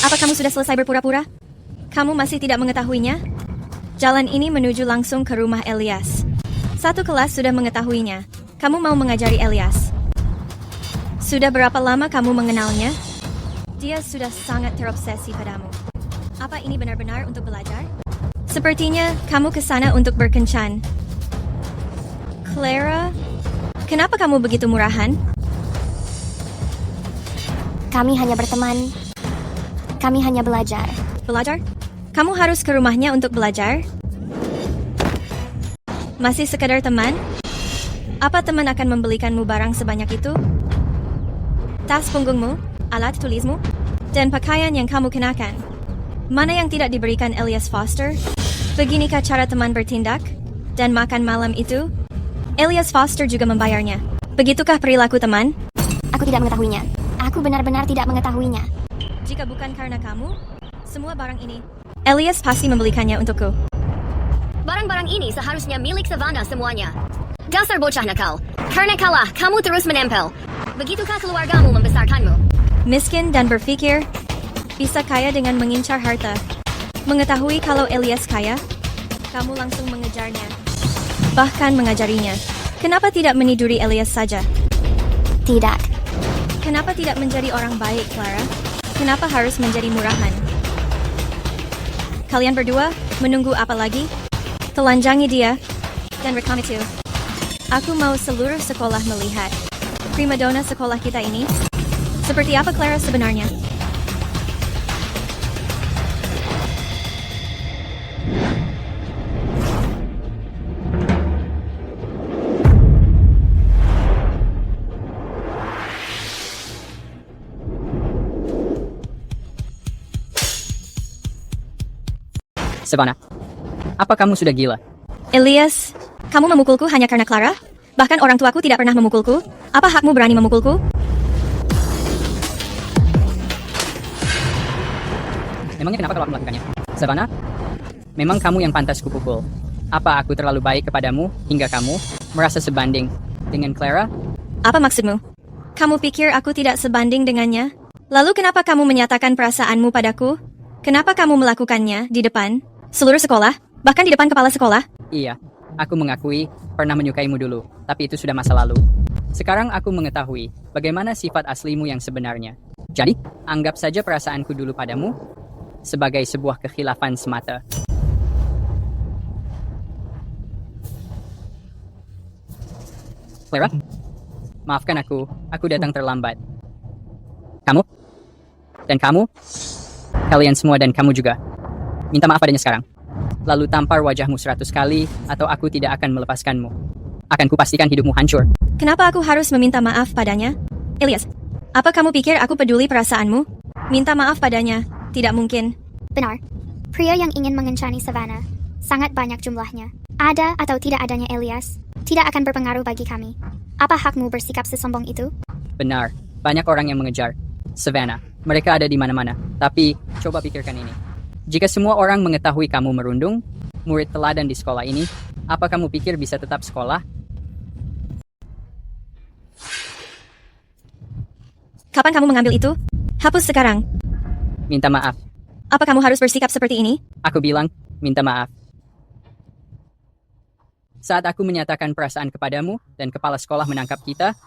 Apa kamu sudah selesai berpura-pura? Kamu masih tidak mengetahuinya? Jalan ini menuju langsung ke rumah Elias. Satu kelas sudah mengetahuinya. Kamu mau mengajari Elias. Sudah berapa lama kamu mengenalnya? Dia sudah sangat terobsesi padamu. Apa ini benar-benar untuk belajar? Sepertinya kamu ke sana untuk berkencan. Clara, kenapa kamu begitu murahan? Kami hanya berteman. Kami hanya belajar. Belajar? Kamu harus ke rumahnya untuk belajar? Masih sekadar teman? Apa teman akan membelikanmu barang sebanyak itu? Tas punggungmu, alat tulismu, dan pakaian yang kamu kenakan. Mana yang tidak diberikan Elias Foster? Beginikah cara teman bertindak? Dan makan malam itu? Elias Foster juga membayarnya. Begitukah perilaku teman? Aku tidak mengetahuinya. Aku benar-benar tidak mengetahuinya. Jika bukan karena kamu, semua barang ini, Elias pasti membelikannya untukku. Barang-barang ini seharusnya milik Savannah semuanya. Dasar bocah nakal. Karena kalah, kamu terus menempel. Begitukah keluargamu membesarkanmu? Miskin dan berpikir, bisa kaya dengan mengincar harta. Mengetahui kalau Elias kaya, kamu langsung mengejarnya. Bahkan mengajarinya. Kenapa tidak meniduri Elias saja? Tidak. Kenapa tidak menjadi orang baik, Clara? Kenapa harus menjadi murahan? Kalian berdua menunggu apa lagi? Telanjangi dia dan rekam itu. Aku mau seluruh sekolah melihat. Primadona sekolah kita ini. Seperti apa Clara sebenarnya? Savannah, apa kamu sudah gila? Elias, kamu memukulku hanya karena Clara? Bahkan orang tuaku tidak pernah memukulku. Apa hakmu berani memukulku? Memangnya kenapa kalau aku melakukannya? Savannah, memang kamu yang pantas kupukul. Apa aku terlalu baik kepadamu hingga kamu merasa sebanding dengan Clara? Apa maksudmu? Kamu pikir aku tidak sebanding dengannya? Lalu kenapa kamu menyatakan perasaanmu padaku? Kenapa kamu melakukannya di depan seluruh sekolah? Bahkan di depan kepala sekolah? Iya, aku mengakui pernah menyukaimu dulu, tapi itu sudah masa lalu. Sekarang aku mengetahui bagaimana sifat aslimu yang sebenarnya. Jadi, anggap saja perasaanku dulu padamu sebagai sebuah kekhilafan semata. Clara, maafkan aku datang terlambat. Kamu, dan kamu, kalian semua dan kamu juga. Minta maaf padanya sekarang. Lalu tampar wajahmu 100 kali, atau aku tidak akan melepaskanmu. Akan kupastikan hidupmu hancur. Kenapa aku harus meminta maaf padanya? Elias, apa kamu pikir aku peduli perasaanmu? Minta maaf padanya, tidak mungkin. Benar. Pria yang ingin mengencani Savannah, sangat banyak jumlahnya. Ada atau tidak adanya Elias, tidak akan berpengaruh bagi kami. Apa hakmu bersikap sesombong itu? Benar. Banyak orang yang mengejar Savannah. Mereka ada di mana-mana. Tapi, coba pikirkan ini. Jika semua orang mengetahui kamu merundung, murid teladan di sekolah ini, apa kamu pikir bisa tetap sekolah? Kapan kamu mengambil itu? Hapus sekarang. Minta maaf. Apa kamu harus bersikap seperti ini? Aku bilang, minta maaf. Saat aku menyatakan perasaan kepadamu dan kepala sekolah menangkap kita,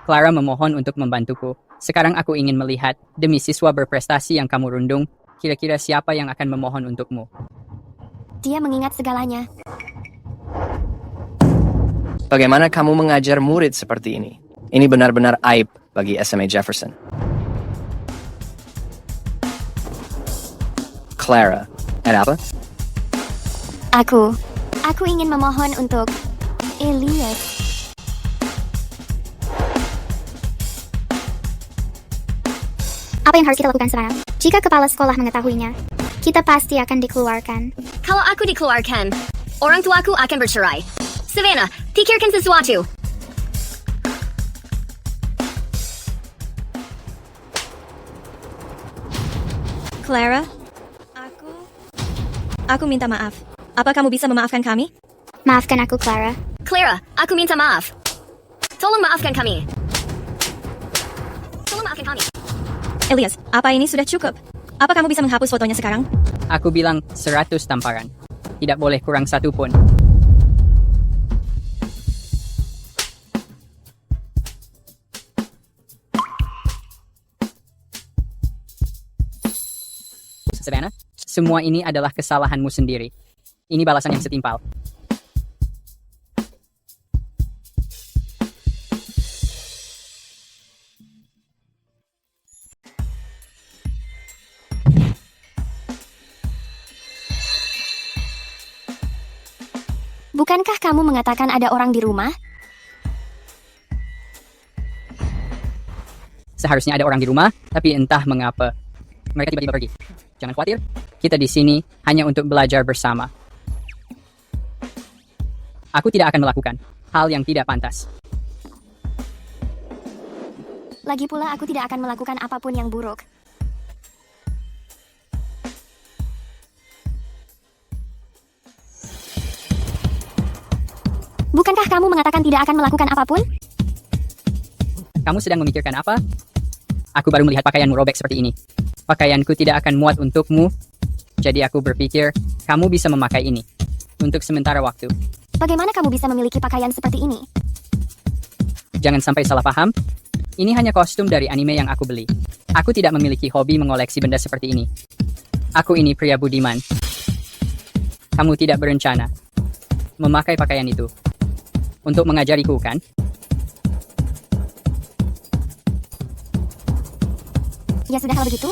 Clara memohon untuk membantuku. Sekarang aku ingin melihat, demi siswa berprestasi yang kamu rundung, kira-kira siapa yang akan memohon untukmu. Dia mengingat segalanya. Bagaimana kamu mengajar murid seperti ini? Ini benar-benar aib bagi SMA Jefferson. Clara, ada apa? Aku ingin memohon untuk Elias. Apa yang harus kita lakukan sekarang? Jika kepala sekolah mengetahuinya, kita pasti akan dikeluarkan. Kalau aku dikeluarkan, orang tuaku akan bercerai. Savannah, pikirkan sesuatu. Clara, aku minta maaf. Apa kamu bisa memaafkan kami? Maafkan aku, Clara. Clara, aku minta maaf. Tolong maafkan kami. Tolong maafkan kami. Elias, apa ini sudah cukup? Apa kamu bisa menghapus fotonya sekarang? Aku bilang 100 tamparan. Tidak boleh kurang satu pun. Savannah, semua ini adalah kesalahanmu sendiri. Ini balasan yang setimpal. Bukankah kamu mengatakan ada orang di rumah? Seharusnya ada orang di rumah, tapi entah mengapa mereka tiba-tiba pergi. Jangan khawatir, kita di sini hanya untuk belajar bersama. Aku tidak akan melakukan hal yang tidak pantas. Lagi pula aku tidak akan melakukan apapun yang buruk. Bukankah kamu mengatakan tidak akan melakukan apapun? Kamu sedang memikirkan apa? Aku baru melihat pakaianmu robek seperti ini. Pakaianku tidak akan muat untukmu, jadi aku berpikir kamu bisa memakai ini untuk sementara waktu. Bagaimana kamu bisa memiliki pakaian seperti ini? Jangan sampai salah paham. Ini hanya kostum dari anime yang aku beli. Aku tidak memiliki hobi mengoleksi benda seperti ini. Aku ini pria budiman. Kamu tidak berencana memakai pakaian itu untuk mengajariku, kan? Ya sudah kalau begitu.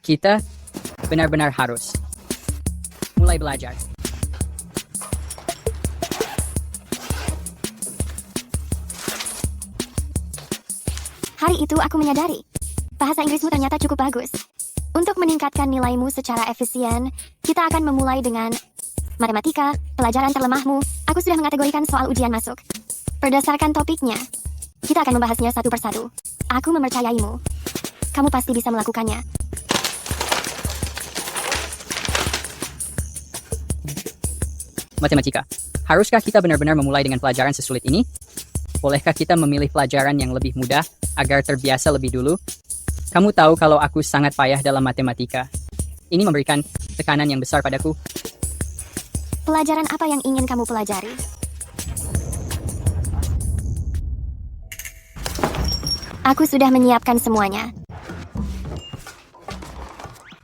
Kita benar-benar harus mulai belajar. Hari itu aku menyadari, bahasa Inggrismu ternyata cukup bagus. Untuk meningkatkan nilaimu secara efisien, kita akan memulai dengan matematika, pelajaran terlemahmu. Aku sudah mengategorikan soal ujian masuk. Berdasarkan topiknya, kita akan membahasnya satu persatu. Aku mempercayaimu. Kamu pasti bisa melakukannya. Matematika. Haruskah kita benar-benar memulai dengan pelajaran sesulit ini? Bolehkah kita memilih pelajaran yang lebih mudah agar terbiasa lebih dulu? Kamu tahu kalau aku sangat payah dalam matematika. Ini memberikan tekanan yang besar padaku. Pelajaran apa yang ingin kamu pelajari? Aku sudah menyiapkan semuanya.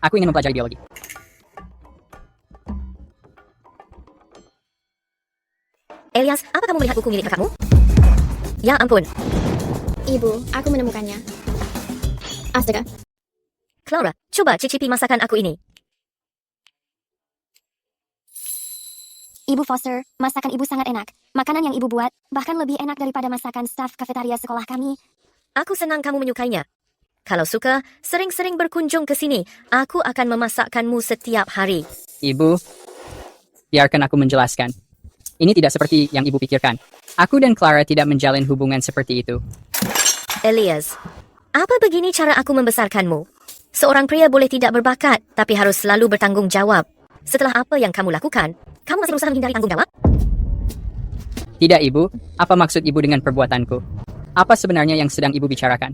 Aku ingin mempelajari biologi. Elias, apa kamu melihat buku milik kakakmu? Ya ampun. Ibu, aku menemukannya. Astaga. Clara, coba cicipi masakan aku ini. Ibu Foster, masakan ibu sangat enak. Makanan yang ibu buat bahkan lebih enak daripada masakan staf kafetaria sekolah kami. Aku senang kamu menyukainya. Kalau suka, sering-sering berkunjung ke sini. Aku akan memasakkanmu setiap hari. Ibu, biarkan aku menjelaskan. Ini tidak seperti yang ibu pikirkan. Aku dan Clara tidak menjalin hubungan seperti itu. Elias, apa begini cara aku membesarkanmu? Seorang pria boleh tidak berbakat, tapi harus selalu bertanggung jawab. Setelah apa yang kamu lakukan, kamu masih berusaha menghindari tanggung jawab? Tidak, Ibu. Apa maksud Ibu dengan perbuatanku? Apa sebenarnya yang sedang Ibu bicarakan?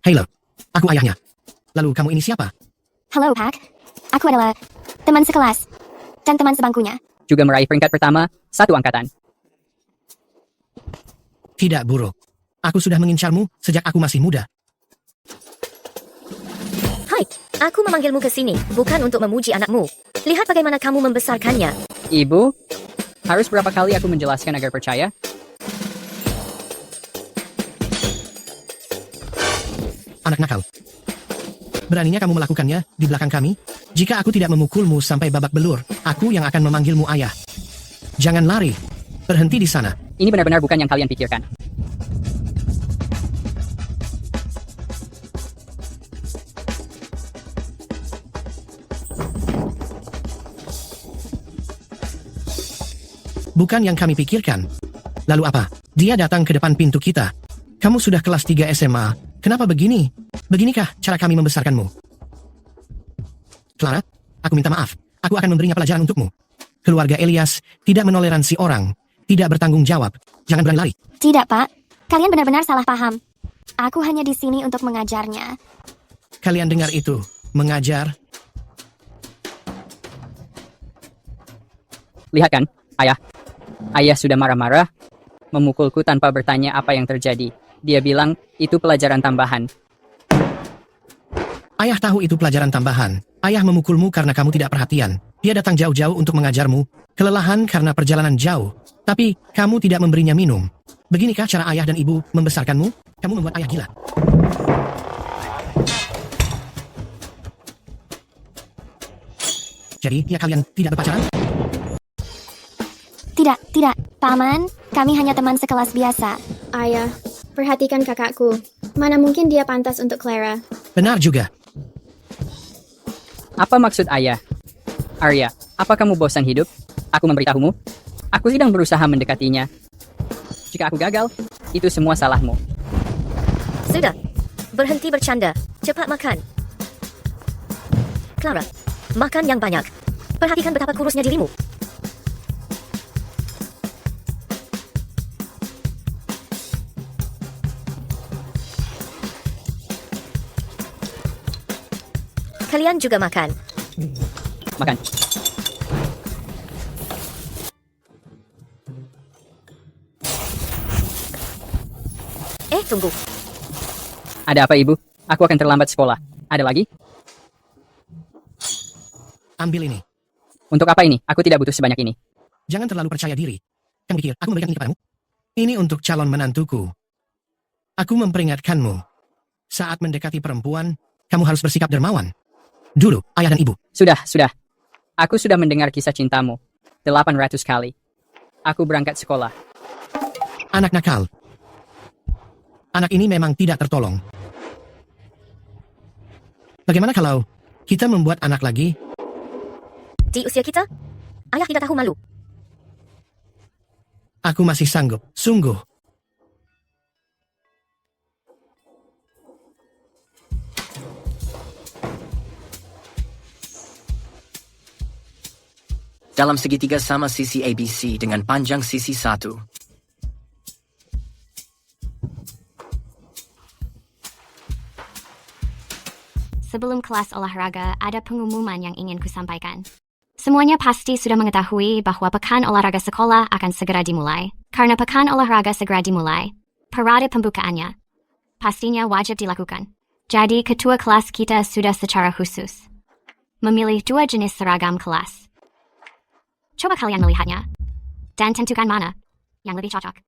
Halo, aku ayahnya. Lalu kamu ini siapa? Halo, Pak. Aku adalah teman sekelas dan teman sebangkunya. Juga meraih peringkat pertama, satu angkatan. Tidak buruk. Aku sudah mengincarmu sejak aku masih muda. Hai, aku memanggilmu ke sini, bukan untuk memuji anakmu. Lihat bagaimana kamu membesarkannya. Ibu, harus berapa kali aku menjelaskan agar percaya? Anak nakal. Beraninya kamu melakukannya di belakang kami? Jika aku tidak memukulmu sampai babak belur, aku yang akan memanggilmu ayah. Jangan lari. Berhenti di sana. Ini benar-benar bukan yang kalian pikirkan. Bukan yang kami pikirkan. Lalu apa? Dia datang ke depan pintu kita. Kamu sudah kelas 3 SMA. Kenapa begini? Beginikah cara kami membesarkanmu? Clara, aku minta maaf. Aku akan memberinya pelajaran untukmu. Keluarga Elias tidak menoleransi orang. Tidak bertanggung jawab. Jangan berani lari. Tidak, Pak. Kalian benar-benar salah paham. Aku hanya di sini untuk mengajarnya. Kalian dengar itu? Mengajar? Lihat kan, ayah. Ayah sudah marah-marah, memukulku tanpa bertanya apa yang terjadi. Dia bilang, itu pelajaran tambahan. Ayah tahu itu pelajaran tambahan. Ayah memukulmu karena kamu tidak perhatian. Dia datang jauh-jauh untuk mengajarmu. Kelelahan karena perjalanan jauh. Tapi, kamu tidak memberinya minum. Beginikah cara ayah dan ibu membesarkanmu? Kamu membuat ayah gila. Jadi, ya kalian tidak berpacaran? Tidak, Paman. Kami hanya teman sekelas biasa. Ayah, perhatikan kakakku. Mana mungkin dia pantas untuk Clara. Benar juga. Apa maksud ayah? Arya, apa kamu bosan hidup? Aku memberitahumu. Aku sedang berusaha mendekatinya. Jika aku gagal, itu semua salahmu. Sudah, berhenti bercanda. Cepat makan. Clara, makan yang banyak. Perhatikan betapa kurusnya dirimu. Kalian juga makan. Makan. Tunggu. Ada apa, Ibu? Aku akan terlambat sekolah. Ada lagi? Ambil ini. Untuk apa ini? Aku tidak butuh sebanyak ini. Jangan terlalu percaya diri. Kamu pikir aku memberikan ini kepadamu? Ini untuk calon menantuku. Aku memperingatkanmu. Saat mendekati perempuan, kamu harus bersikap dermawan. Dulu, ayah dan ibu. Sudah. Aku sudah mendengar kisah cintamu. 800 kali. Aku berangkat sekolah. Anak nakal. Anak ini memang tidak tertolong. Bagaimana kalau kita membuat anak lagi? Di usia kita, ayah tidak tahu malu. Aku masih sanggup, sungguh. Dalam segitiga sama sisi ABC dengan panjang sisi 1. Sebelum kelas olahraga, ada pengumuman yang ingin kusampaikan. Semuanya pasti sudah mengetahui bahwa pekan olahraga sekolah akan segera dimulai. Karena pekan olahraga segera dimulai, parade pembukaannya pastinya wajib dilakukan. Jadi ketua kelas kita sudah secara khusus memilih 2 jenis seragam kelas. Coba kalian melihatnya dan tentukan mana yang lebih cocok.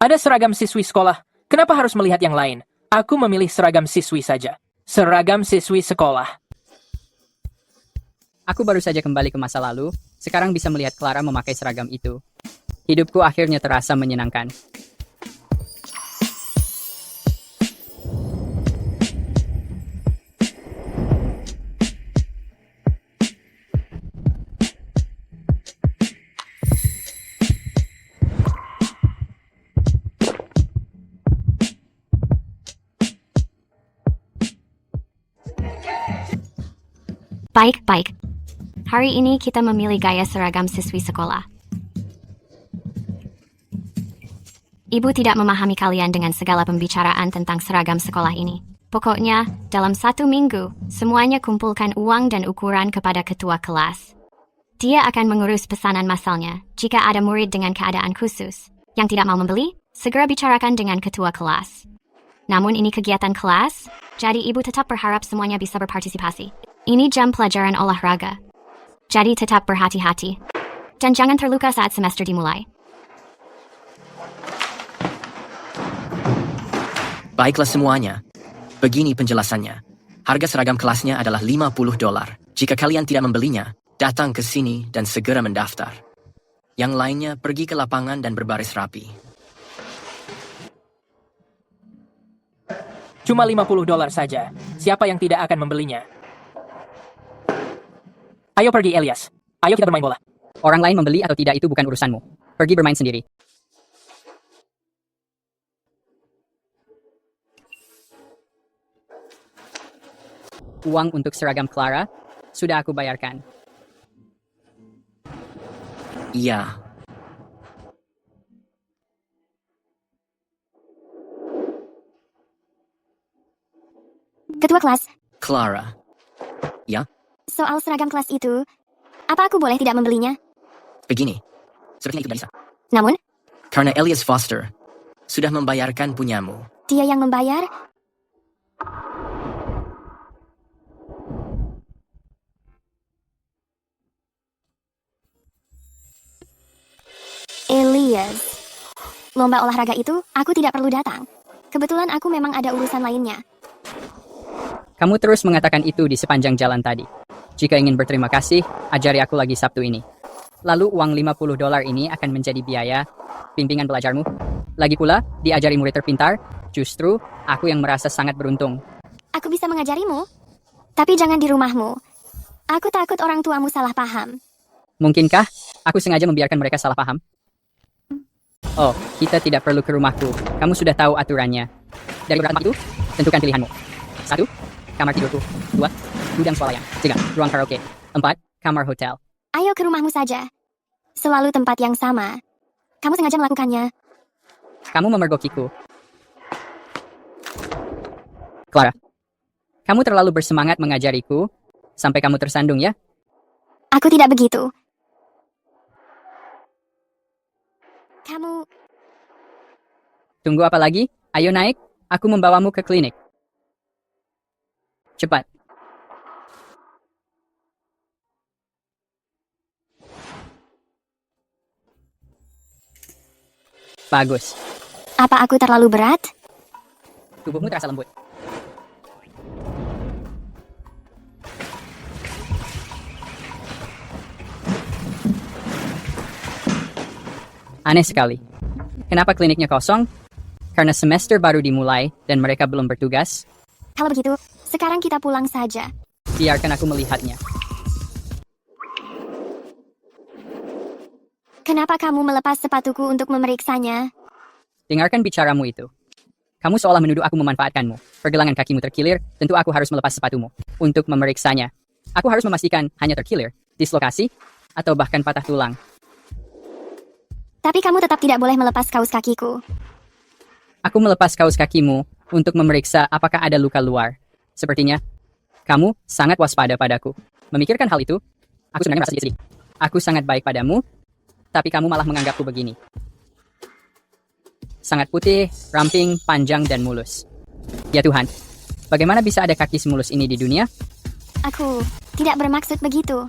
Ada seragam siswi sekolah. Kenapa harus melihat yang lain? Aku memilih seragam siswi saja. Seragam siswi sekolah. Aku baru saja kembali ke masa lalu. Sekarang bisa melihat Clara memakai seragam itu. Hidupku akhirnya terasa menyenangkan. Baik. Hari ini kita memilih gaya seragam siswi sekolah. Ibu tidak memahami kalian dengan segala pembicaraan tentang seragam sekolah ini. Pokoknya, dalam 1 minggu, semuanya kumpulkan uang dan ukuran kepada ketua kelas. Dia akan mengurus pesanan masalnya jika ada murid dengan keadaan khusus. Yang tidak mau membeli, segera bicarakan dengan ketua kelas. Namun ini kegiatan kelas, jadi ibu tetap berharap semuanya bisa berpartisipasi. Ini jam pelajaran olahraga. Jadi tetap berhati-hati. Dan jangan terluka saat semester dimulai. Baiklah semuanya. Begini penjelasannya. Harga seragam kelasnya adalah $50. Jika kalian tidak membelinya, datang ke sini dan segera mendaftar. Yang lainnya pergi ke lapangan dan berbaris rapi. Cuma $50 saja. Siapa yang tidak akan membelinya? Ayo pergi, Elias. Ayo kita bermain bola. Orang lain membeli atau tidak itu bukan urusanmu. Pergi bermain sendiri. Uang untuk seragam Clara sudah aku bayarkan. Iya. Ketua kelas, Clara. Ya? soal seragam kelas itu, apa aku boleh tidak membelinya? Begini. Sepertinya itu tidak bisa. Namun, Karena Elias Foster sudah membayarkan punyamu. dia yang membayar? Elias. Lomba olahraga itu, aku tidak perlu datang. Kebetulan aku memang ada urusan lainnya. Kamu terus mengatakan itu di sepanjang jalan tadi. Jika ingin berterima kasih, ajari aku lagi Sabtu ini. Lalu uang $50 ini akan menjadi biaya bimbingan belajarmu. Lagi pula, diajari murid terpintar, justru aku yang merasa sangat beruntung. Aku bisa mengajarimu, tapi jangan di rumahmu. Aku takut orang tuamu salah paham. Mungkinkah aku sengaja membiarkan mereka salah paham? Oh, kita tidak perlu ke rumahku. Kamu sudah tahu aturannya. Dari beberapa itu, tentukan pilihanmu. 1. Kamar tidurku. 2. Gudang swalayan. 3. Ruang karaoke. 4. Kamar hotel. Ayo ke rumahmu saja. Selalu tempat yang sama. Kamu sengaja melakukannya. Kamu memergokiku. Clara, kamu terlalu bersemangat mengajariku sampai kamu tersandung ya? Aku tidak begitu. Kamu... Tunggu apa lagi? Ayo naik, aku membawamu ke klinik. Cepat. Bagus. Apa aku terlalu berat? Tubuhmu terasa lembut. Aneh sekali. Kenapa kliniknya kosong? Karena semester baru dimulai dan mereka belum bertugas? Kalau begitu, sekarang kita pulang saja. Biarkan aku melihatnya. Kenapa kamu melepas sepatuku untuk memeriksanya? Dengarkan bicaramu itu. Kamu seolah menuduh aku memanfaatkanmu. Pergelangan kakimu terkilir, tentu aku harus melepas sepatumu untuk memeriksanya. Aku harus memastikan hanya terkilir, dislokasi, atau bahkan patah tulang. Tapi kamu tetap tidak boleh melepas kaus kakiku. Aku melepas kaus kakimu untuk memeriksa apakah ada luka luar. Sepertinya, kamu sangat waspada padaku. Memikirkan hal itu, aku sebenarnya merasa sedih. Aku sangat baik padamu, tapi kamu malah menganggapku begini. Sangat putih, ramping, panjang, dan mulus. Ya Tuhan, bagaimana bisa ada kaki semulus ini di dunia? Aku tidak bermaksud begitu.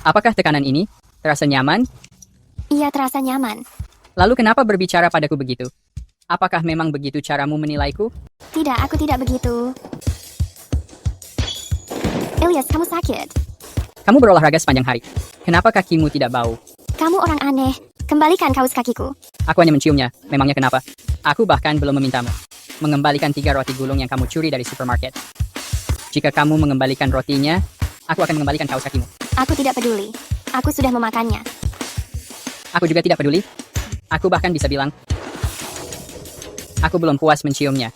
Apakah tekanan ini terasa nyaman? Ia terasa nyaman. Lalu kenapa berbicara padaku begitu? Apakah memang begitu caramu menilaiku? Tidak, aku tidak begitu. Elias, kamu sakit. Kamu berolahraga sepanjang hari. Kenapa kakimu tidak bau? Kamu orang aneh. Kembalikan kaos kakiku. Aku hanya menciumnya. Memangnya kenapa? Aku bahkan belum memintamu mengembalikan 3 roti gulung yang kamu curi dari supermarket. Jika kamu mengembalikan rotinya, aku akan mengembalikan kaos kakimu. Aku tidak peduli. Aku sudah memakannya. Aku juga tidak peduli. Aku bahkan bisa bilang, aku belum puas menciumnya.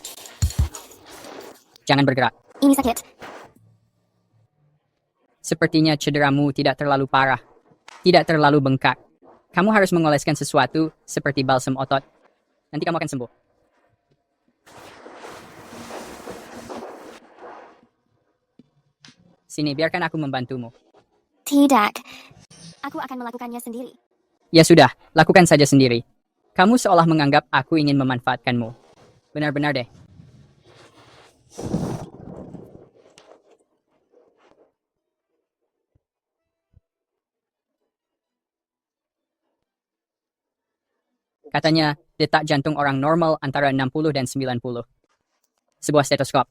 Jangan bergerak. Ini sakit. Sepertinya cederamu tidak terlalu parah. Tidak terlalu bengkak. Kamu harus mengoleskan sesuatu seperti balsam otot. Nanti kamu akan sembuh. Sini, biarkan aku membantumu. Tidak. Aku akan melakukannya sendiri. Ya sudah, lakukan saja sendiri. Kamu seolah menganggap aku ingin memanfaatkanmu. Benar-benar deh. Katanya, detak jantung orang normal antara 60 dan 90. Sebuah stetoskop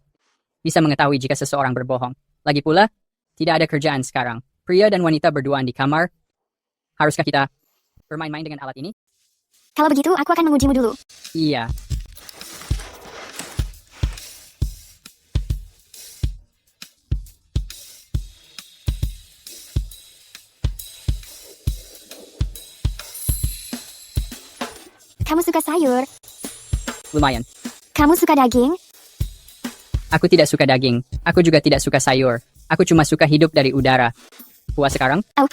bisa mengetahui jika seseorang berbohong. Lagi pula, tidak ada kerjaan sekarang. Pria dan wanita berduaan di kamar. Haruskah kita bermain-main dengan alat ini? Kalau begitu, aku akan mengujimu dulu. Iya. Kamu suka sayur? Lumayan. Kamu suka daging? Aku tidak suka daging. Aku juga tidak suka sayur. Aku cuma suka hidup dari udara. Puas sekarang? Oh.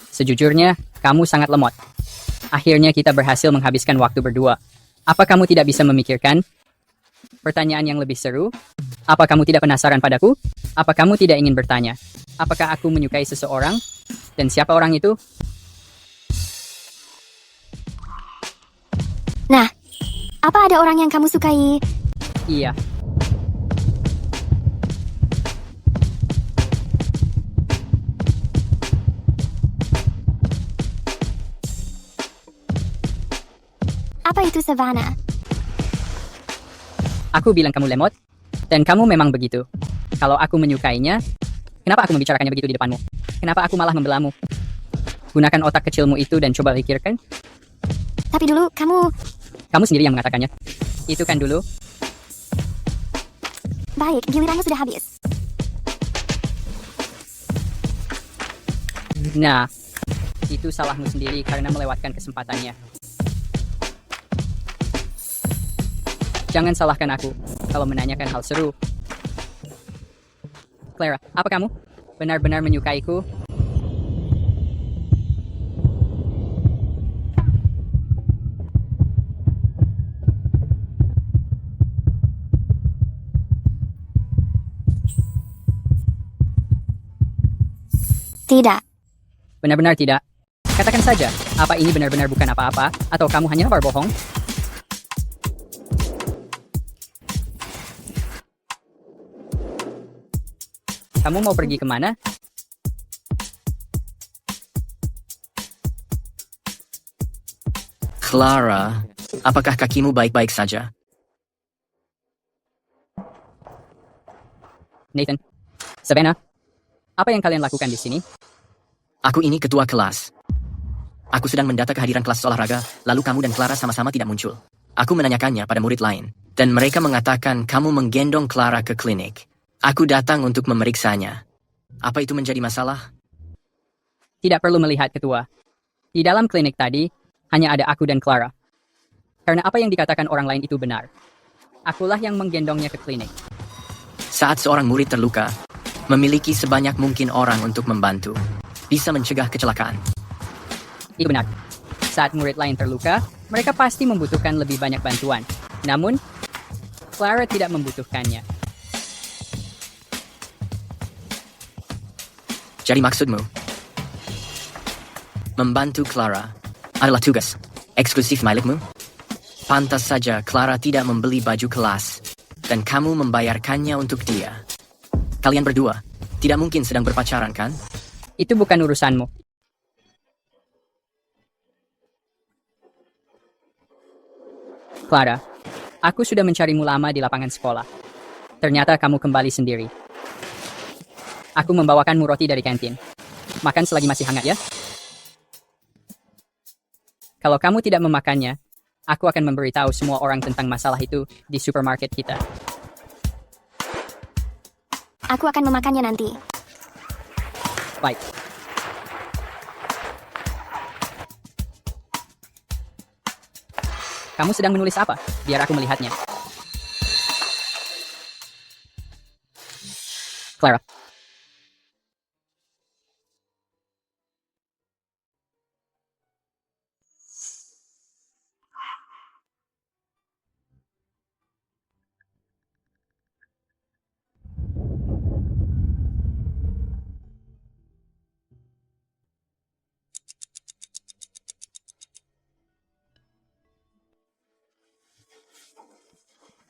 Sejujurnya, kamu sangat lemot. Akhirnya kita berhasil menghabiskan waktu berdua. Apa kamu tidak bisa memikirkan pertanyaan yang lebih seru? Apa kamu tidak penasaran padaku? Apa kamu tidak ingin bertanya? Apakah aku menyukai seseorang? Dan siapa orang itu? Nah, apa ada orang yang kamu sukai? Iya. Apa itu Savannah? Aku bilang kamu lemot, dan kamu memang begitu. Kalau aku menyukainya, kenapa aku membicarakannya begitu di depanmu? Kenapa aku malah membelamu? Gunakan otak kecilmu itu dan coba pikirkan. Tapi dulu, Kamu sendiri yang mengatakannya. Itu kan dulu. Baik, giliranmu sudah habis. Nah, itu salahmu sendiri karena melewatkan kesempatannya. Jangan salahkan aku kalau menanyakan hal seru. Clara, apa kamu benar-benar menyukaiku? Tidak. Benar-benar tidak. Katakan saja, apa ini benar-benar bukan apa-apa, atau kamu hanya berbohong? Kamu mau pergi kemana? Clara, apakah kakimu baik-baik saja? Nathan, Savannah, apa yang kalian lakukan di sini? Aku ini ketua kelas. Aku sedang mendata kehadiran kelas olahraga, lalu kamu dan Clara sama-sama tidak muncul. Aku menanyakannya pada murid lain, dan mereka mengatakan kamu menggendong Clara ke klinik. Aku datang untuk memeriksanya. Apa itu menjadi masalah? Tidak perlu melihat ketua. Di dalam klinik tadi, hanya ada aku dan Clara. Karena apa yang dikatakan orang lain itu benar. Akulah yang menggendongnya ke klinik. Saat seorang murid terluka, memiliki sebanyak mungkin orang untuk membantu. Bisa mencegah kecelakaan. Itu benar. Saat murid lain terluka, mereka pasti membutuhkan lebih banyak bantuan. Namun, Clara tidak membutuhkannya. Jadi maksudmu, membantu Clara adalah tugas eksklusif milikmu? Pantas saja Clara tidak membeli baju kelas, dan kamu membayarkannya untuk dia. Kalian berdua tidak mungkin sedang berpacaran, kan? Itu bukan urusanmu. Clara, aku sudah mencarimu lama di lapangan sekolah. Ternyata kamu kembali sendiri. Aku membawakanmu roti dari kantin. Makan selagi masih hangat ya. Kalau kamu tidak memakannya, aku akan memberitahu semua orang tentang masalah itu di supermarket kita. Aku akan memakannya nanti. Baik. Kamu sedang menulis apa? Biar aku melihatnya. Clara.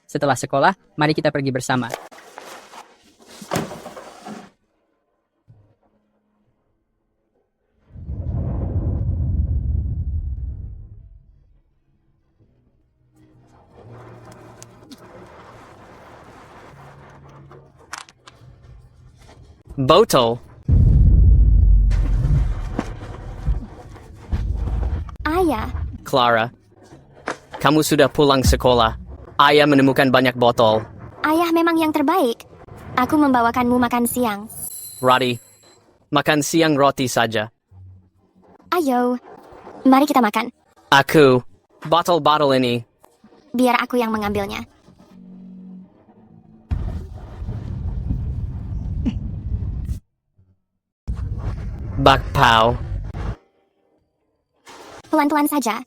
Setelah sekolah, mari kita pergi bersama. Botol. Ayah, Clara, kamu sudah pulang sekolah. Ayah menemukan banyak botol. ayah memang yang terbaik. Aku membawakanmu makan siang. Roddy, makan siang roti saja. Ayo, mari kita makan. Aku, botol-botol ini. Biar aku yang mengambilnya. Bakpao. Pelan-pelan saja.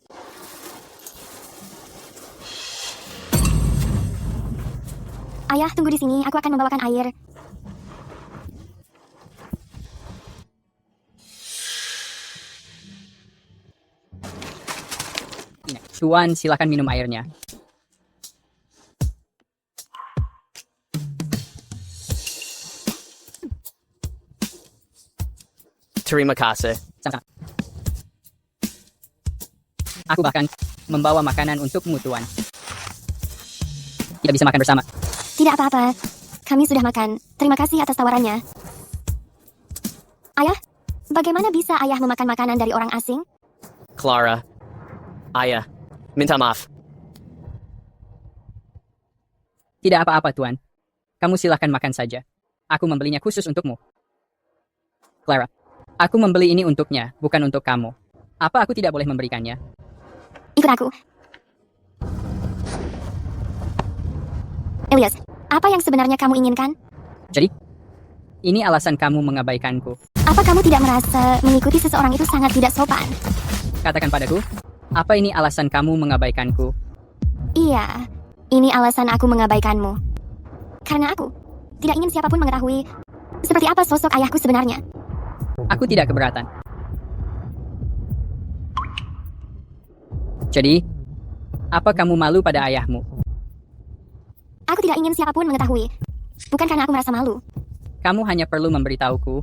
Ayah, tunggu di sini. Aku akan membawakan air. Tuan, silakan minum airnya. Terima kasih. Sama-sama. Aku bahkan membawa makanan untukmu, Tuan. Tidak bisa makan bersama. Tidak apa-apa. Kami sudah makan. Terima kasih atas tawarannya. Ayah, bagaimana bisa ayah memakan makanan dari orang asing? Clara, ayah, minta maaf. Tidak apa-apa, Tuan. Kamu silakan makan saja. Aku membelinya khusus untukmu. Clara, aku membeli ini untuknya, bukan untuk kamu. Apa aku tidak boleh memberikannya? Ikut aku. Elias, apa yang sebenarnya kamu inginkan? Jadi, ini alasan kamu mengabaikanku. Apa kamu tidak merasa mengikuti seseorang itu sangat tidak sopan? Katakan padaku, apa ini alasan kamu mengabaikanku? Iya, ini alasan aku mengabaikanmu. Karena aku tidak ingin siapapun mengetahui seperti apa sosok ayahku sebenarnya. Aku tidak keberatan. Jadi, apa kamu malu pada ayahmu? Aku tidak ingin siapapun mengetahui. Bukan karena aku merasa malu. Kamu hanya perlu memberitahuku.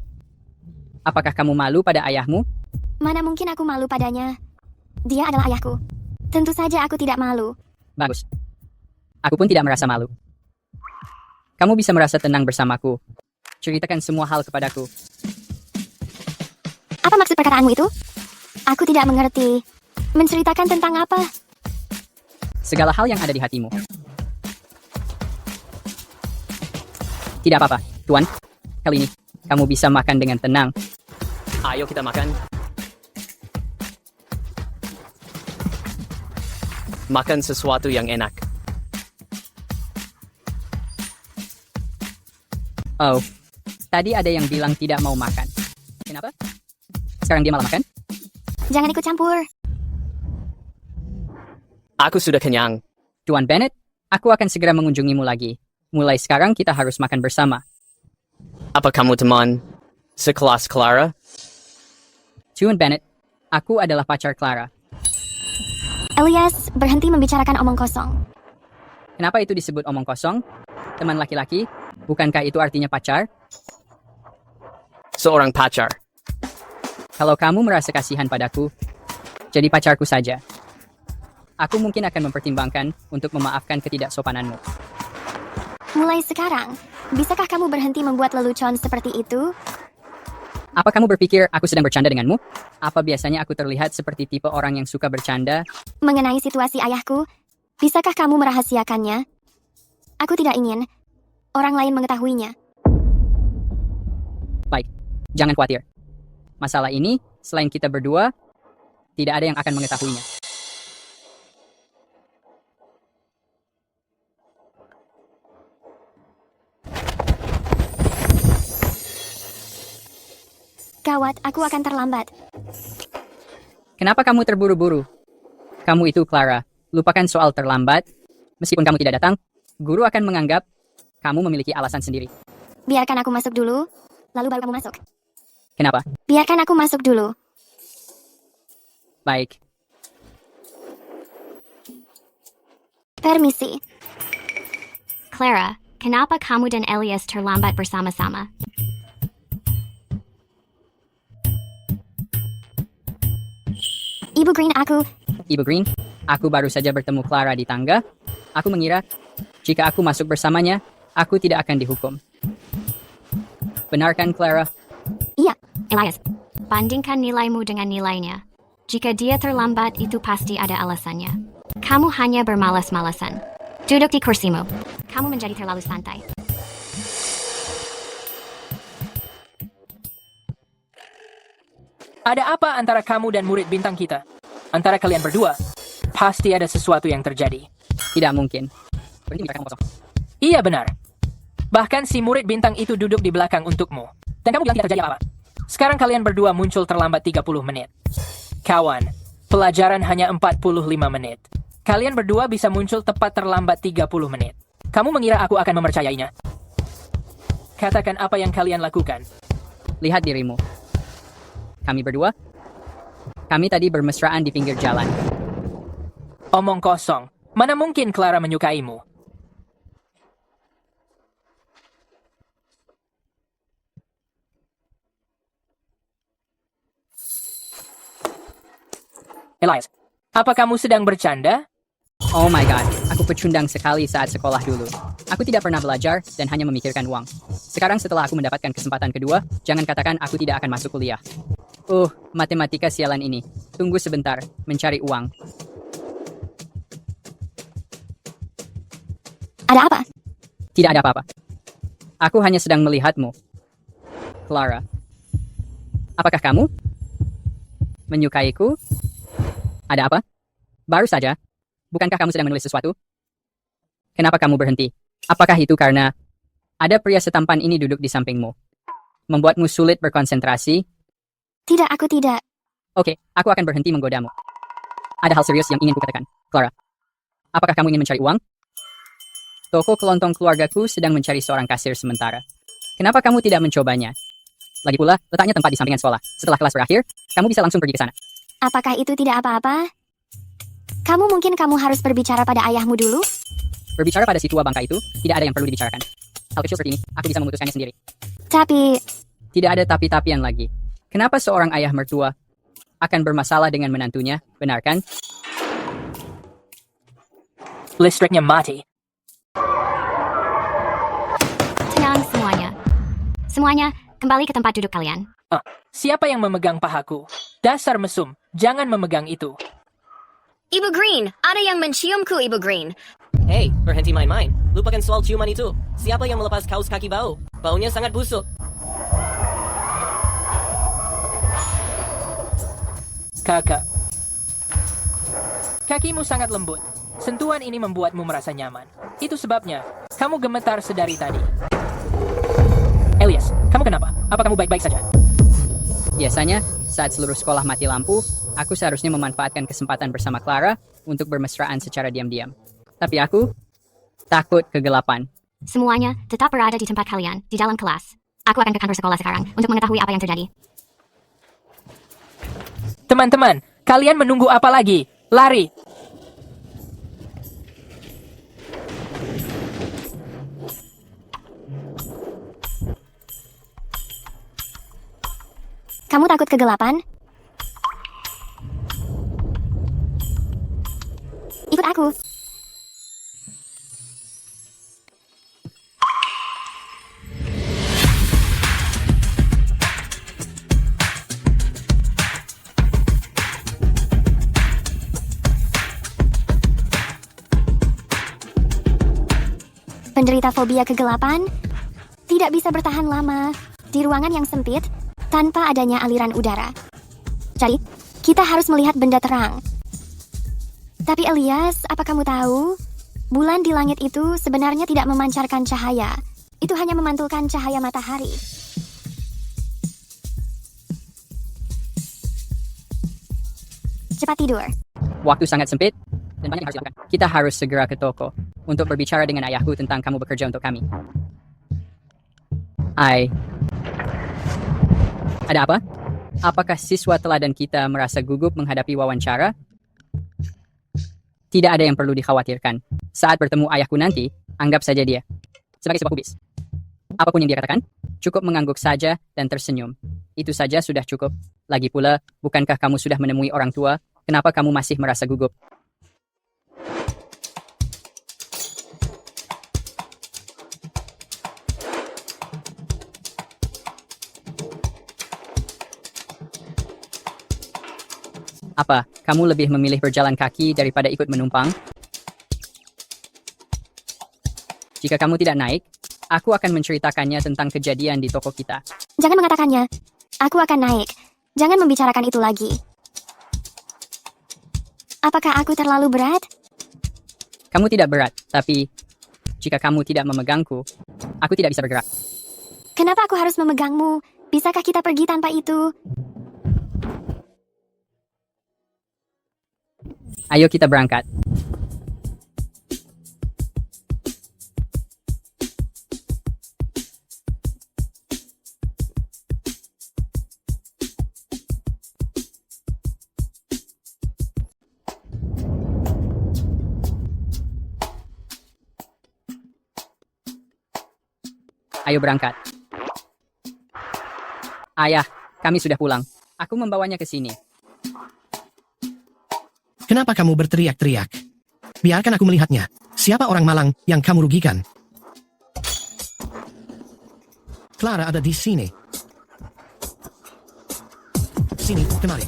Apakah kamu malu pada ayahmu? Mana mungkin aku malu padanya? Dia adalah ayahku. Tentu saja aku tidak malu. Bagus. Aku pun tidak merasa malu. Kamu bisa merasa tenang bersamaku. Ceritakan semua hal kepadaku. Apa maksud perkataanmu itu? Aku tidak mengerti. Menceritakan tentang apa? Segala hal yang ada di hatimu. Tidak apa-apa, Tuan. Kali ini, kamu bisa makan dengan tenang. Ayo kita makan. Makan sesuatu yang enak. Oh, tadi ada yang bilang tidak mau makan. Kenapa? Sekarang dia malah makan? Jangan ikut campur. Aku sudah kenyang. Tuan Bennett, aku akan segera mengunjungimu lagi. Mulai sekarang kita harus makan bersama. Apa kamu teman sekelas Clara? Tuan Bennett, aku adalah pacar Clara. Elias, berhenti membicarakan omong kosong. Kenapa itu disebut omong kosong? Teman laki-laki, bukankah itu artinya pacar? Seorang pacar. Kalau kamu merasa kasihan padaku, jadi pacarku saja. Aku mungkin akan mempertimbangkan untuk memaafkan ketidaksopananmu. Mulai sekarang, bisakah kamu berhenti membuat lelucon seperti itu? Apa kamu berpikir aku sedang bercanda denganmu? Apa biasanya aku terlihat seperti tipe orang yang suka bercanda? Mengenai situasi ayahku, bisakah kamu merahasiakannya? Aku tidak ingin orang lain mengetahuinya. Baik, jangan khawatir. Masalah ini, selain kita berdua, tidak ada yang akan mengetahuinya. Gawat, aku akan terlambat. Kenapa kamu terburu-buru? Kamu itu, Clara. Lupakan soal terlambat. Meskipun kamu tidak datang, guru akan menganggap kamu memiliki alasan sendiri. Biarkan aku masuk dulu, lalu baru kamu masuk. Kenapa? Biarkan aku masuk dulu. Baik. Permisi. Clara, kenapa kamu dan Elias terlambat bersama-sama? Ibu Green, Ibu Green, aku baru saja bertemu Clara di tangga. Aku mengira, jika aku masuk bersamanya, aku tidak akan dihukum. Benar kan, Clara? Iya. Elias, bandingkan nilaimu dengan nilainya. Jika dia terlambat, itu pasti ada alasannya. Kamu hanya bermalas-malasan. Duduk di kursimu. Kamu menjadi terlalu santai. Ada apa antara kamu dan murid bintang kita? Antara kalian berdua, pasti ada sesuatu yang terjadi. Tidak mungkin. Berhenti kamu kosong. Iya benar. Bahkan si murid bintang itu duduk di belakang untukmu. Dan kamu bilang tidak terjadi apa-apa. Sekarang kalian berdua muncul terlambat 30 menit. Kawan, pelajaran hanya 45 menit. Kalian berdua bisa muncul tepat terlambat 30 menit. Kamu mengira aku akan mempercayainya? Katakan apa yang kalian lakukan. Lihat dirimu. Kami berdua, kami tadi bermesraan di pinggir jalan. Omong kosong. Mana mungkin Clara menyukaimu? Elias, apa kamu sedang bercanda? Oh my god, aku pecundang sekali saat sekolah dulu. Aku tidak pernah belajar dan hanya memikirkan uang. Sekarang setelah aku mendapatkan kesempatan kedua, jangan katakan aku tidak akan masuk kuliah. Matematika sialan ini. Tunggu sebentar, mencari uang. Ada apa? Tidak ada apa-apa. Aku hanya sedang melihatmu. Clara. Apakah kamu menyukaiku? Ada apa? Baru saja. Bukankah kamu sedang menulis sesuatu? Kenapa kamu berhenti? Apakah itu karena ada pria setampan ini duduk di sampingmu? Membuatmu sulit berkonsentrasi? Tidak, aku tidak. Oke, aku akan berhenti menggodamu. Ada hal serius yang ingin kukatakan. Clara, apakah kamu ingin mencari uang? Toko kelontong keluargaku sedang mencari seorang kasir sementara. Kenapa kamu tidak mencobanya? Lagi pula, letaknya tempat di sampingan sekolah. Setelah kelas berakhir, kamu bisa langsung pergi ke sana. Apakah itu tidak apa-apa? Mungkin kamu harus berbicara pada ayahmu dulu? Berbicara pada si tua bangka itu, tidak ada yang perlu dibicarakan. Hal kecil seperti ini, aku bisa memutuskannya sendiri. Tapi... Tidak ada tapi-tapian lagi. Kenapa seorang ayah mertua akan bermasalah dengan menantunya, benar kan? Listriknya mati. Tenang semuanya. Semuanya, kembali ke tempat duduk kalian. Siapa yang memegang pahaku? Dasar mesum, jangan memegang itu. Ibu Green, ada yang menciumku, Ibu Green. Hei, berhenti main-main. Lupakan soal ciuman itu. Siapa yang melepas kaos kaki bau? Baunya sangat busuk. Kakak. Kakimu sangat lembut. Sentuhan ini membuatmu merasa nyaman. Itu sebabnya kamu gemetar sedari tadi. Elias, kamu kenapa? Apa kamu baik-baik saja? Biasanya, saat seluruh sekolah mati lampu, aku seharusnya memanfaatkan kesempatan bersama Clara untuk bermesraan secara diam-diam. Tapi aku takut kegelapan. Semuanya tetap berada di tempat kalian, di dalam kelas. Aku akan ke kantor sekolah sekarang untuk mengetahui apa yang terjadi. Teman-teman, kalian menunggu apa lagi? Lari! Kamu takut kegelapan? Ikut aku. menderita fobia kegelapan, tidak bisa bertahan lama di ruangan yang sempit tanpa adanya aliran udara. Jadi, kita harus melihat benda terang. Tapi Elias, apa kamu tahu? Bulan di langit itu sebenarnya tidak memancarkan cahaya. Itu hanya memantulkan cahaya matahari. Cepat tidur. Waktu sangat sempit, dan banyak yang harus dilakukan. Kita harus segera ke toko untuk berbicara dengan ayahku tentang kamu bekerja untuk kami. Ada apa? Apakah siswa teladan kita merasa gugup menghadapi wawancara? Tidak ada yang perlu dikhawatirkan. Saat bertemu ayahku nanti, anggap saja dia sebagai sebuah kubis. Apapun yang dia katakan, cukup mengangguk saja dan tersenyum. Itu saja sudah cukup. Lagi pula, bukankah kamu sudah menemui orang tua? Kenapa kamu masih merasa gugup? Apa, kamu lebih memilih berjalan kaki daripada ikut menumpang? Jika kamu tidak naik, aku akan menceritakannya tentang kejadian di toko kita. Jangan mengatakannya. Aku akan naik. Jangan membicarakan itu lagi. Apakah aku terlalu berat? Kamu tidak berat, tapi jika kamu tidak memegangku, aku tidak bisa bergerak. Kenapa aku harus memegangmu? Bisakah kita pergi tanpa itu? Ayo kita berangkat. Ayo berangkat. Ayah, kami sudah pulang. Aku membawanya ke sini. Kenapa kamu berteriak-teriak? Biarkan aku melihatnya. Siapa orang malang yang kamu rugikan? Clara ada di sini. Sini, kemari.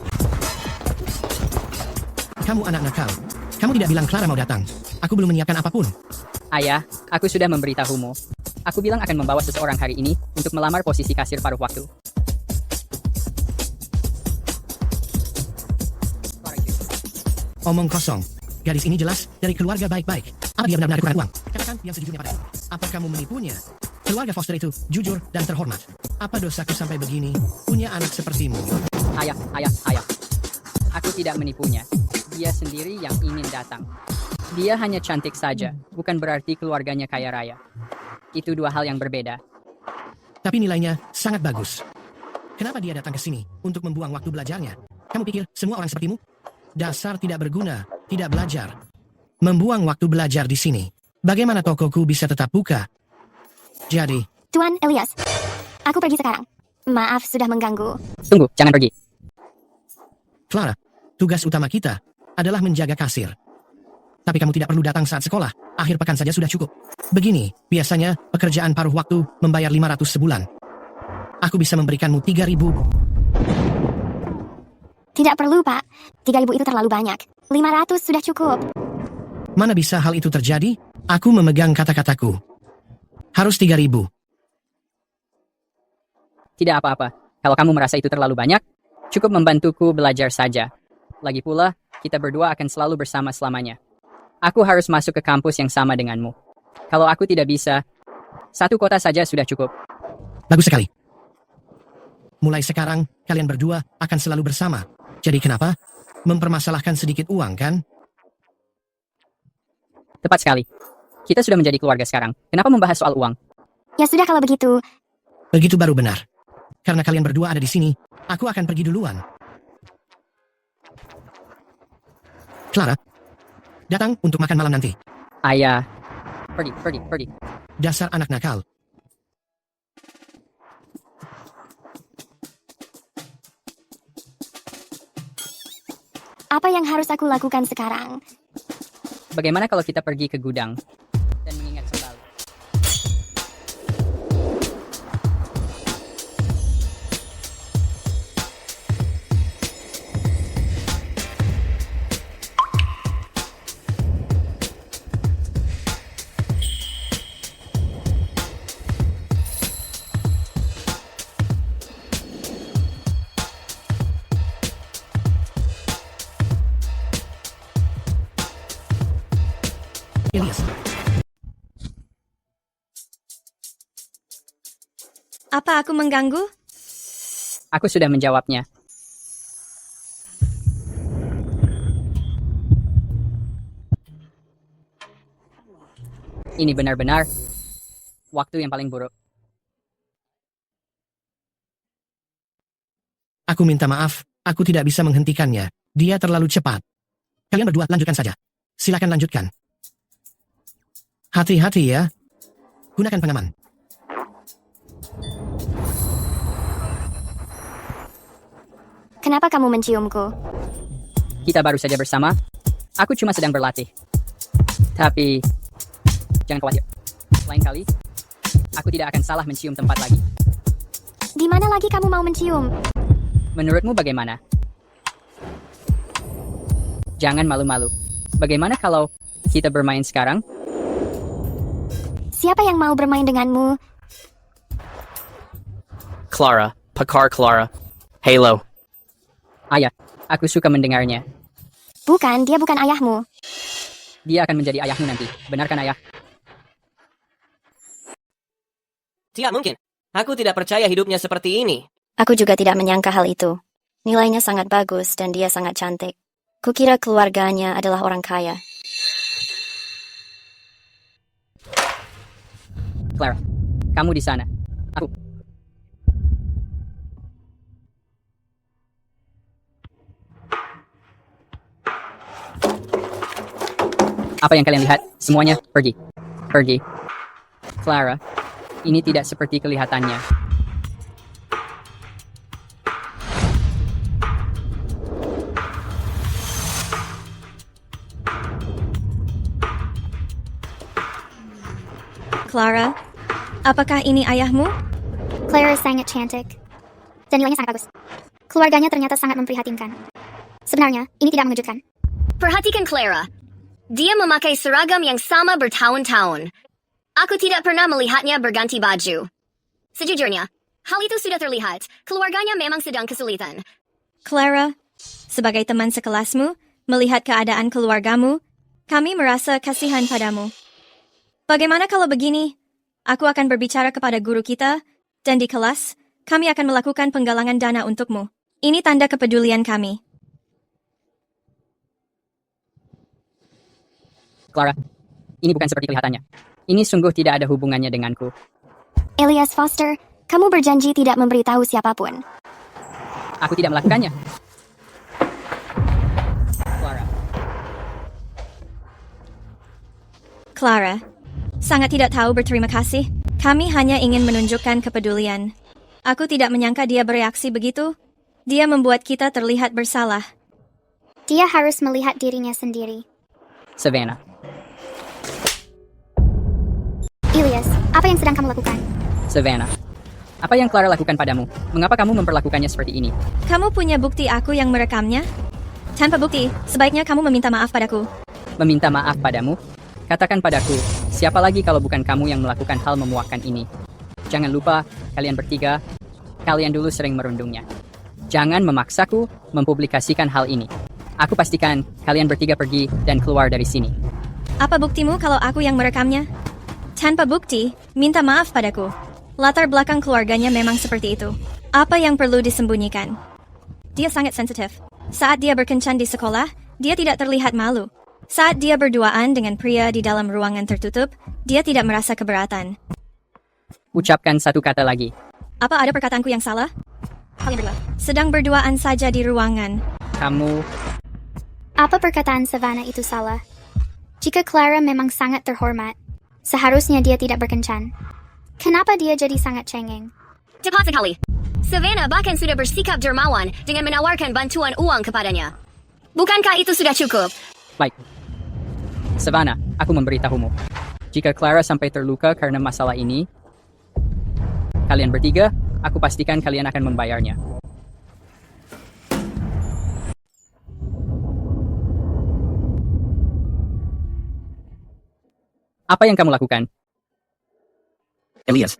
Kamu anak nakal. Kamu tidak bilang Clara mau datang. Aku belum menyiapkan apapun. Ayah, aku sudah memberitahumu. Aku bilang akan membawa seseorang hari ini untuk melamar posisi kasir paruh waktu. Omong kosong. Gadis ini jelas dari keluarga baik-baik. Apa dia benar-benar kurang uang? Katakan yang sejujurnya padaku. Apa kamu menipunya? Keluarga Foster itu jujur dan terhormat. Apa dosaku sampai begini? Punya anak sepertimu. Ayah. Aku tidak menipunya. Dia sendiri yang ingin datang. Dia hanya cantik saja, bukan berarti keluarganya kaya raya. Itu dua hal yang berbeda. Tapi nilainya sangat bagus. Kenapa dia datang ke sini untuk membuang waktu belajarnya? Kamu pikir semua orang sepertimu? Dasar tidak berguna, tidak belajar. Membuang waktu belajar di sini. Bagaimana tokoku bisa tetap buka? Jadi... Tuan Elias, aku pergi sekarang. Maaf sudah mengganggu. Tunggu, jangan pergi. Clara, tugas utama kita adalah menjaga kasir. Tapi kamu tidak perlu datang saat sekolah. Akhir pekan saja sudah cukup. Begini, biasanya pekerjaan paruh waktu membayar 500 sebulan. Aku bisa memberikanmu 3.000. Tidak perlu, Pak. 3.000 itu terlalu banyak. 500 sudah cukup. Mana bisa hal itu terjadi? Aku memegang kata-kataku. Harus 3.000. Tidak apa-apa. Kalau kamu merasa itu terlalu banyak, cukup membantuku belajar saja. Lagi pula, kita berdua akan selalu bersama selamanya. Aku harus masuk ke kampus yang sama denganmu. Kalau aku tidak bisa, 1 kota saja sudah cukup. Bagus sekali. Mulai sekarang, kalian berdua akan selalu bersama. Jadi kenapa? Mempermasalahkan sedikit uang, kan? Tepat sekali. Kita sudah menjadi keluarga sekarang. Kenapa membahas soal uang? Ya sudah kalau begitu. Begitu baru benar. Karena kalian berdua ada di sini, aku akan pergi duluan. Clara, datang untuk makan malam nanti. Ayah. Pergi. Dasar anak nakal. Apa yang harus aku lakukan sekarang? Bagaimana kalau kita pergi ke gudang dan mengingat kembali? Elias, Apa aku mengganggu? Aku sudah menjawabnya. Ini benar-benar waktu yang paling buruk. aku minta maaf, aku tidak bisa menghentikannya. Dia terlalu cepat. Kalian berdua lanjutkan saja. Silakan lanjutkan. Hati-hati ya. Gunakan pengaman. Kenapa kamu menciumku? Kita baru saja bersama. Aku cuma sedang berlatih. Tapi, jangan khawatir. Lain kali, aku tidak akan salah mencium tempat lagi. Di mana lagi kamu mau mencium? Menurutmu bagaimana? Jangan malu-malu. Bagaimana kalau kita bermain sekarang? Siapa yang mau bermain denganmu? Clara, Pakar Clara. Halo. Ayah, aku suka mendengarnya. Bukan, dia bukan ayahmu. Dia akan menjadi ayahmu nanti. Benarkan ayah? Tidak mungkin. Aku tidak percaya hidupnya seperti ini. Aku juga tidak menyangka hal itu. Nilainya sangat bagus dan dia sangat cantik. Kukira keluarganya adalah orang kaya. Clara, kamu di sana. Aku. Apa yang kalian lihat? Semuanya pergi. Pergi. Clara, ini tidak seperti kelihatannya. Clara, apakah ini ayahmu? Clara sangat cantik. Dan nilainya sangat bagus. Keluarganya ternyata sangat memprihatinkan. Sebenarnya, ini tidak mengejutkan. Perhatikan Clara. Dia memakai seragam yang sama bertahun-tahun. Aku tidak pernah melihatnya berganti baju. Sejujurnya, hal itu sudah terlihat. Keluarganya memang sedang kesulitan. Clara, sebagai teman sekelasmu, melihat keadaan keluargamu, kami merasa kasihan padamu. Bagaimana kalau begini? Aku akan berbicara kepada guru kita, dan di kelas, kami akan melakukan penggalangan dana untukmu. Ini tanda kepedulian kami. Clara, ini bukan seperti kelihatannya. Ini sungguh tidak ada hubungannya denganku. Elias Foster, kamu berjanji tidak memberitahu siapapun. Aku tidak melakukannya. Clara, sangat tidak tahu berterima kasih. Kami hanya ingin menunjukkan kepedulian. Aku tidak menyangka dia bereaksi begitu. Dia membuat kita terlihat bersalah. Dia harus melihat dirinya sendiri. Savannah. Elias, apa yang sedang kamu lakukan? Savannah. Apa yang Clara lakukan padamu? Mengapa kamu memperlakukannya seperti ini? Kamu punya bukti aku yang merekamnya? Tanpa bukti, sebaiknya kamu meminta maaf padaku. Meminta maaf padamu? Katakan padaku, siapa lagi kalau bukan kamu yang melakukan hal memuakkan ini? Jangan lupa, kalian bertiga, kalian dulu sering merundungnya. Jangan memaksaku mempublikasikan hal ini. Aku pastikan kalian bertiga pergi dan keluar dari sini. Apa buktimu kalau aku yang merekamnya? Tanpa bukti, minta maaf padaku. Latar belakang keluarganya memang seperti itu. Apa yang perlu disembunyikan? Dia sangat sensitif. Saat dia berkencan di sekolah, dia tidak terlihat malu. Saat dia berduaan dengan pria di dalam ruangan tertutup, dia tidak merasa keberatan. Ucapkan satu kata lagi. Apa ada perkataanku yang salah? Kalian berdua sedang berduaan saja di ruangan. Kamu... Apa perkataan Savannah itu salah? Jika Clara memang sangat terhormat, seharusnya dia tidak berkencan. Kenapa dia jadi sangat cengeng? Tepat sekali. Savannah bahkan sudah bersikap dermawan dengan menawarkan bantuan uang kepadanya. Bukankah itu sudah cukup? Baik. Savannah, aku memberitahumu. Jika Clara sampai terluka karena masalah ini, kalian bertiga, aku pastikan kalian akan membayarnya. Apa yang kamu lakukan? Elias,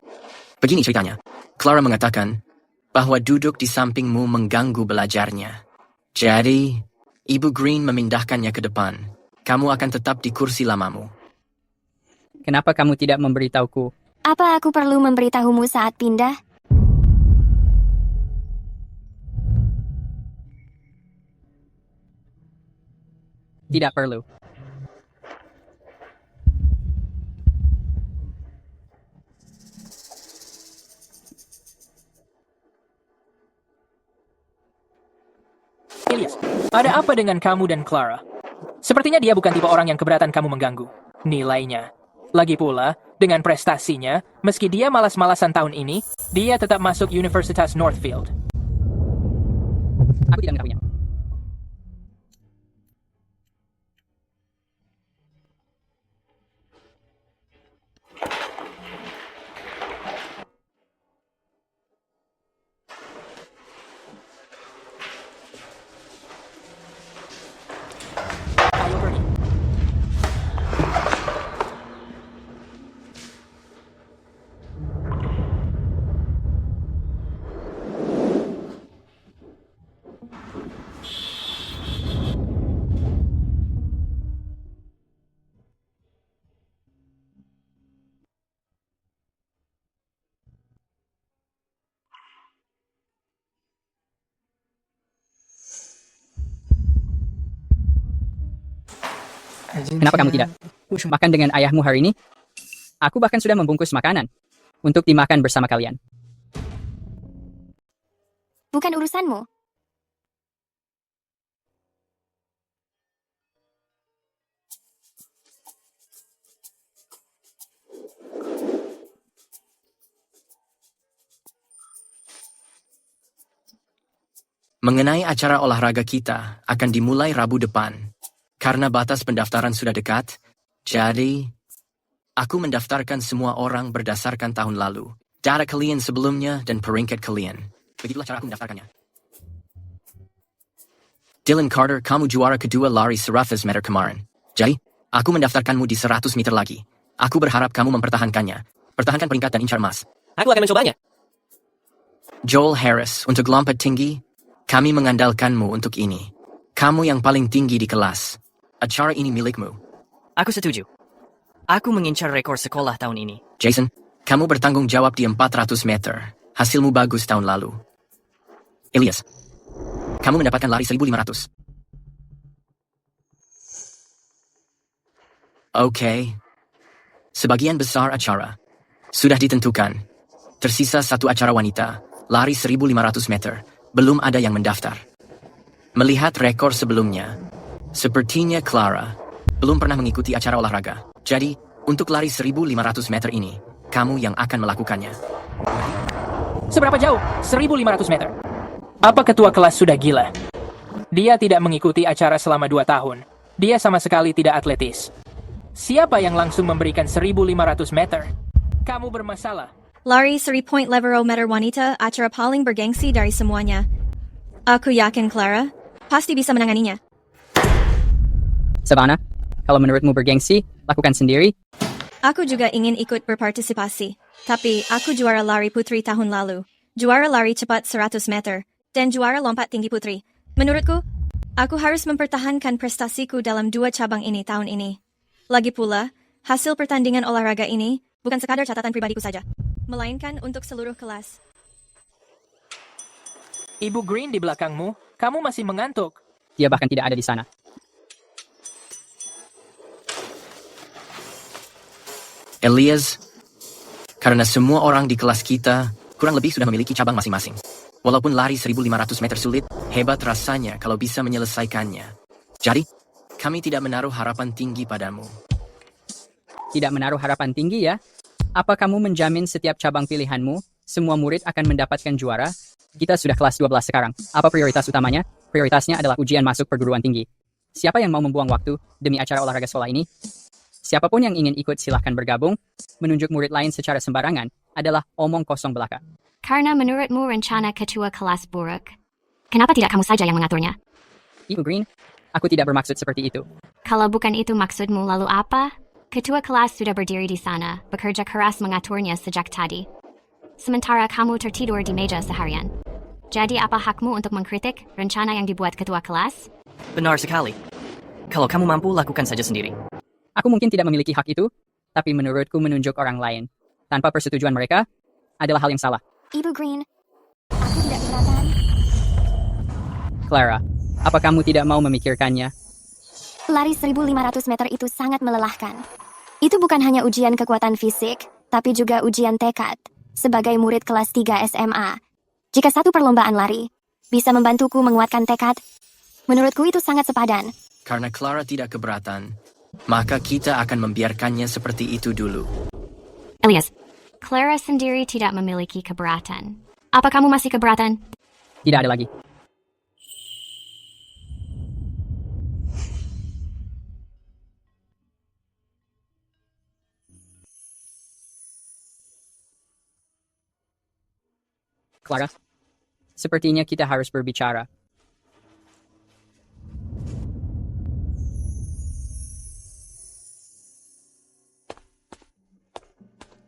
begini ceritanya. Clara mengatakan bahwa duduk di sampingmu mengganggu belajarnya. Jadi, Ibu Green memindahkannya ke depan. Kamu akan tetap di kursi lamamu. Kenapa kamu tidak memberitahuku? Apa aku perlu memberitahumu saat pindah? Tidak perlu. Elias, ada apa dengan kamu dan Clara? Sepertinya dia bukan tipe orang yang keberatan kamu mengganggu. Nilainya. Lagi pula, dengan prestasinya, meski dia malas-malasan tahun ini, dia tetap masuk Universitas Northfield. Aku tidak mengetahuinya. Ayo pergi. Kenapa kamu tidak makan dengan ayahmu hari ini? Aku bahkan sudah membungkus makanan untuk dimakan bersama kalian. Bukan urusanmu. Mengenai acara olahraga kita akan dimulai Rabu depan. Karena batas pendaftaran sudah dekat, jadi aku mendaftarkan semua orang berdasarkan tahun lalu, data kalian sebelumnya dan peringkat kalian. Begitulah cara aku mendaftarkannya. Dylan Carter, kamu juara kedua lari 100 meter kemarin. Jadi, aku mendaftarkanmu di 100 meter lagi. Aku berharap kamu mempertahankannya. Pertahankan peringkat dan incar emas. Aku akan mencobanya. Joel Harris, untuk lompat tinggi, kami mengandalkanmu untuk ini. Kamu yang paling tinggi di kelas. Acara ini milikmu. Aku setuju. Aku mengincar rekor sekolah tahun ini. Jason, kamu bertanggung jawab di 400 meter. Hasilmu bagus tahun lalu. Elias, kamu mendapatkan lari 1.500. Oke. Sebagian besar acara sudah ditentukan. Tersisa satu acara wanita, lari 1.500 meter. Belum ada yang mendaftar. Melihat rekor sebelumnya, sepertinya Clara belum pernah mengikuti acara olahraga. Jadi, untuk lari 1.500 meter ini, kamu yang akan melakukannya. Seberapa jauh? 1.500 meter. Apa ketua kelas sudah gila? Dia tidak mengikuti acara selama 2 tahun. Dia sama sekali tidak atletis. Siapa yang langsung memberikan 1.500 meter? Kamu bermasalah. Lari 3 levero meter wanita acara paling bergengsi dari semuanya. Aku yakin Clara pasti bisa menanganinya. Savannah, kalau menurutmu bergengsi, lakukan sendiri. Aku juga ingin ikut berpartisipasi. Tapi aku juara lari putri tahun lalu. Juara lari cepat 100 meter. Dan juara lompat tinggi putri. Menurutku, aku harus mempertahankan prestasiku dalam 2 cabang ini tahun ini. Lagi pula, hasil pertandingan olahraga ini bukan sekadar catatan pribadiku saja, melainkan untuk seluruh kelas. Ibu Green di belakangmu, kamu masih mengantuk. Dia bahkan tidak ada di sana. Elias, karena semua orang di kelas kita kurang lebih sudah memiliki cabang masing-masing. Walaupun lari 1.500 meter sulit, hebat rasanya kalau bisa menyelesaikannya. Jadi, kami tidak menaruh harapan tinggi padamu. Tidak menaruh harapan tinggi ya? Apa kamu menjamin setiap cabang pilihanmu, semua murid akan mendapatkan juara? Kita sudah kelas 12 sekarang. Apa prioritas utamanya? Prioritasnya adalah ujian masuk perguruan tinggi. Siapa yang mau membuang waktu demi acara olahraga sekolah ini? Siapapun yang ingin ikut silahkan bergabung. Menunjuk murid lain secara sembarangan adalah omong kosong belaka. Karena menurutmu rencana ketua kelas buruk. Kenapa tidak kamu saja yang mengaturnya? Ibu Green, aku tidak bermaksud seperti itu. Kalau bukan itu maksudmu, lalu apa? Ketua kelas sudah berdiri di sana, bekerja keras mengaturnya sejak tadi. Sementara kamu tertidur di meja seharian. Jadi apa hakmu untuk mengkritik rencana yang dibuat ketua kelas? Benar sekali. Kalau kamu mampu, lakukan saja sendiri. Aku mungkin tidak memiliki hak itu, Tapi menurutku menunjuk orang lain tanpa persetujuan mereka adalah hal yang salah. Ibu Green, aku tidak keberatan. Clara, apa kamu tidak mau memikirkannya? Lari 1.500 meter itu sangat melelahkan. Itu bukan hanya ujian kekuatan fisik, tapi juga ujian tekad. Sebagai murid kelas 3 SMA, jika satu perlombaan lari bisa membantuku menguatkan tekad, menurutku itu sangat sepadan. Karena Clara tidak keberatan, maka kita akan membiarkannya seperti itu dulu. Elias, Clara sendiri tidak memiliki keberatan. Apa kamu masih keberatan? Tidak ada lagi. Clara, sepertinya kita harus berbicara.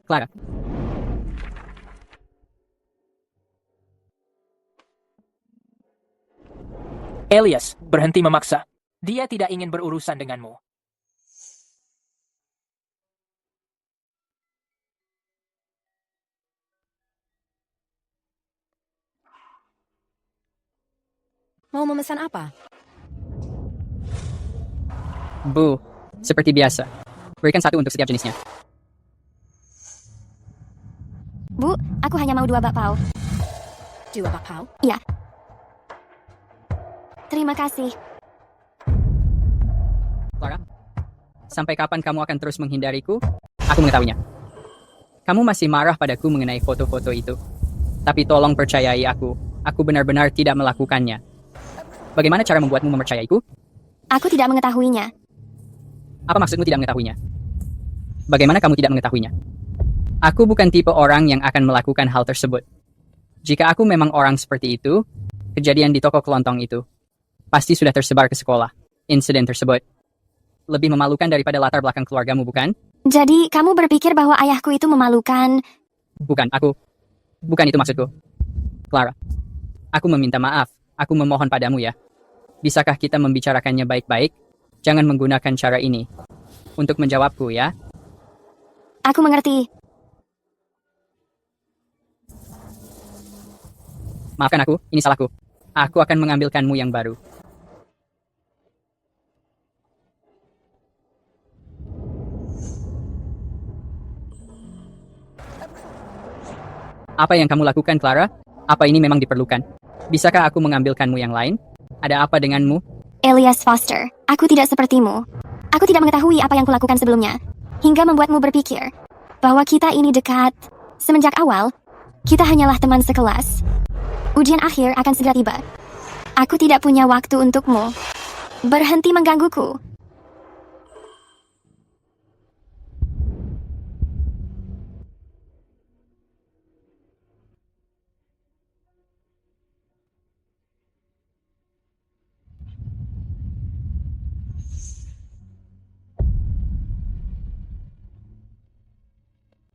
Clara. Elias, berhenti memaksa. Dia tidak ingin berurusan denganmu. Mau memesan apa? Bu, seperti biasa. Berikan satu untuk setiap jenisnya. Bu, aku hanya mau 2 bakpao. 2 bakpao? Iya. Terima kasih. Clara, sampai kapan kamu akan terus menghindariku? Aku mengetahuinya. Kamu masih marah padaku mengenai foto-foto itu. Tapi tolong percayai aku. Aku benar-benar tidak melakukannya. Bagaimana cara membuatmu mempercayaiku? Aku tidak mengetahuinya. Apa maksudmu tidak mengetahuinya? Bagaimana kamu tidak mengetahuinya? Aku bukan tipe orang yang akan melakukan hal tersebut. Jika aku memang orang seperti itu, kejadian di toko kelontong itu pasti sudah tersebar ke sekolah. Insiden tersebut lebih memalukan daripada latar belakang keluargamu, bukan? Jadi, kamu berpikir bahwa ayahku itu memalukan? Bukan itu maksudku. Clara, aku meminta maaf. Aku memohon padamu ya. Bisakah kita membicarakannya baik-baik? Jangan menggunakan cara ini untuk menjawabku ya. Aku mengerti. Maafkan aku, ini salahku. Aku akan mengambilkanmu yang baru. Apa yang kamu lakukan, Clara? Apa ini memang diperlukan? Bisakah aku mengambilkanmu yang lain? Ada apa denganmu? Elias Foster, aku tidak sepertimu. Aku tidak mengetahui apa yang kulakukan sebelumnya, hingga membuatmu berpikir bahwa kita ini dekat. Semenjak awal, kita hanyalah teman sekelas. Ujian akhir akan segera tiba. Aku tidak punya waktu untukmu. Berhenti menggangguku.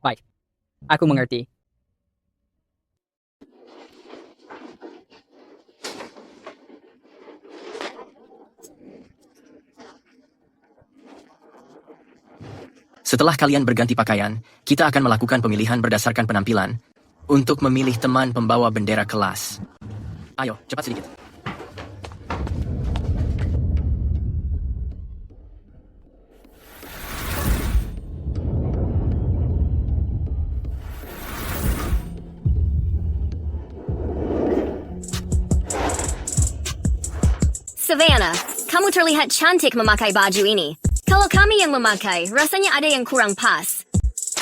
Baik, aku mengerti. Setelah kalian berganti pakaian, kita akan melakukan pemilihan berdasarkan penampilan untuk memilih teman pembawa bendera kelas. Ayo, cepat sedikit. Savannah, kamu terlihat cantik memakai baju ini. Kalau kami yang memakai, rasanya ada yang kurang pas.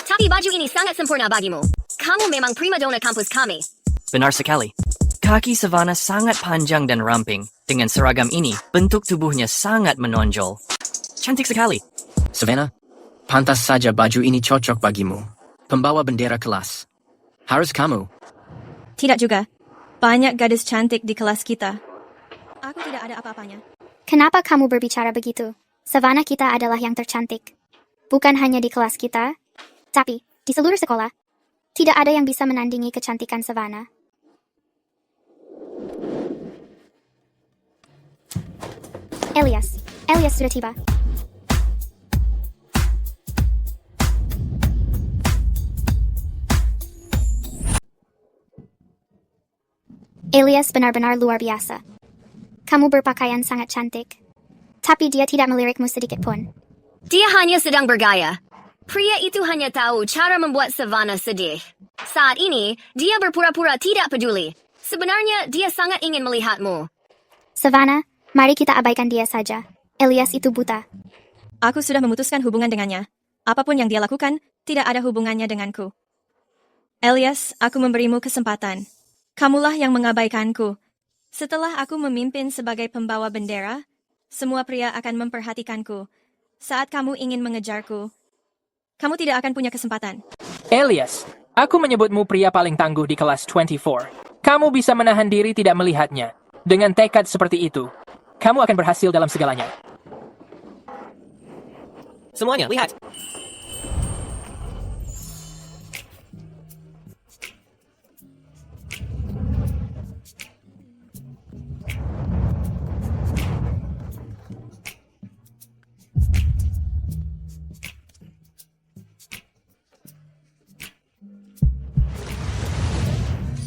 Tapi baju ini sangat sempurna bagimu. Kamu memang primadona kampus kami. Benar sekali. Kaki Savannah sangat panjang dan ramping. Dengan seragam ini, bentuk tubuhnya sangat menonjol. Cantik sekali. Savannah, pantas saja baju ini cocok bagimu. Pembawa bendera kelas. Harus kamu. Tidak juga. Banyak gadis cantik di kelas kita. Aku tidak ada apa-apanya. Kenapa kamu berbicara begitu? Savannah kita adalah yang tercantik. Bukan hanya di kelas kita, tapi di seluruh sekolah. Tidak ada yang bisa menandingi kecantikan Savannah. Elias sudah tiba. Elias benar-benar luar biasa. Kamu berpakaian sangat cantik. Tapi dia tidak melirikmu sedikit pun. Dia hanya sedang bergaya. Pria itu hanya tahu cara membuat Savannah sedih. Saat ini, dia berpura-pura tidak peduli. Sebenarnya, dia sangat ingin melihatmu. Savannah, mari kita abaikan dia saja. Elias itu buta. Aku sudah memutuskan hubungan dengannya. Apapun yang dia lakukan, tidak ada hubungannya denganku. Elias, aku memberimu kesempatan. Kamulah yang mengabaikanku. Setelah aku memimpin sebagai pembawa bendera, semua pria akan memperhatikanku. Saat kamu ingin mengejarku, kamu tidak akan punya kesempatan. Elias, aku menyebutmu pria paling tangguh di kelas 24. Kamu bisa menahan diri tidak melihatnya. Dengan tekad seperti itu, kamu akan berhasil dalam segalanya. Semuanya, lihat.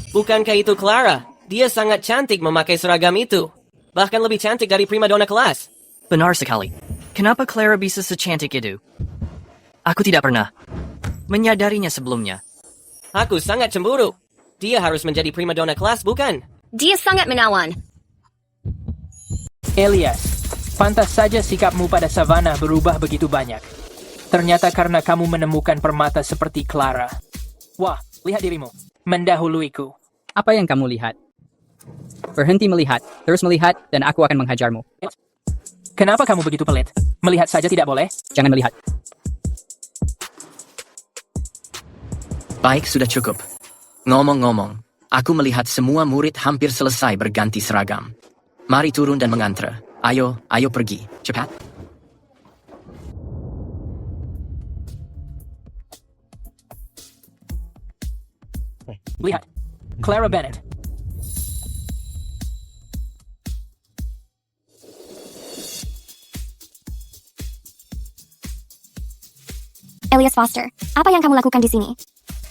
Bukankah itu Clara? Dia sangat cantik memakai seragam itu. Bahkan lebih cantik dari primadona kelas. Benar sekali. Kenapa Clara bisa secantik itu? Aku tidak pernah menyadarinya sebelumnya. Aku sangat cemburu. Dia harus menjadi primadona kelas, bukan? Dia sangat menawan. Elias, pantas saja sikapmu pada Savannah berubah begitu banyak. Ternyata karena kamu menemukan permata seperti Clara. Wah, lihat dirimu. Mendahuluiku. Apa yang kamu lihat? Berhenti melihat, terus melihat, dan aku akan menghajarmu. Kenapa kamu begitu pelit? Melihat saja tidak boleh? Jangan melihat. Baik, sudah cukup. Ngomong-ngomong, aku melihat semua murid hampir selesai berganti seragam. Mari turun dan mengantre. Ayo pergi. Cepat. Lihat, Clara Bennett. Elias Foster, apa yang kamu lakukan di sini?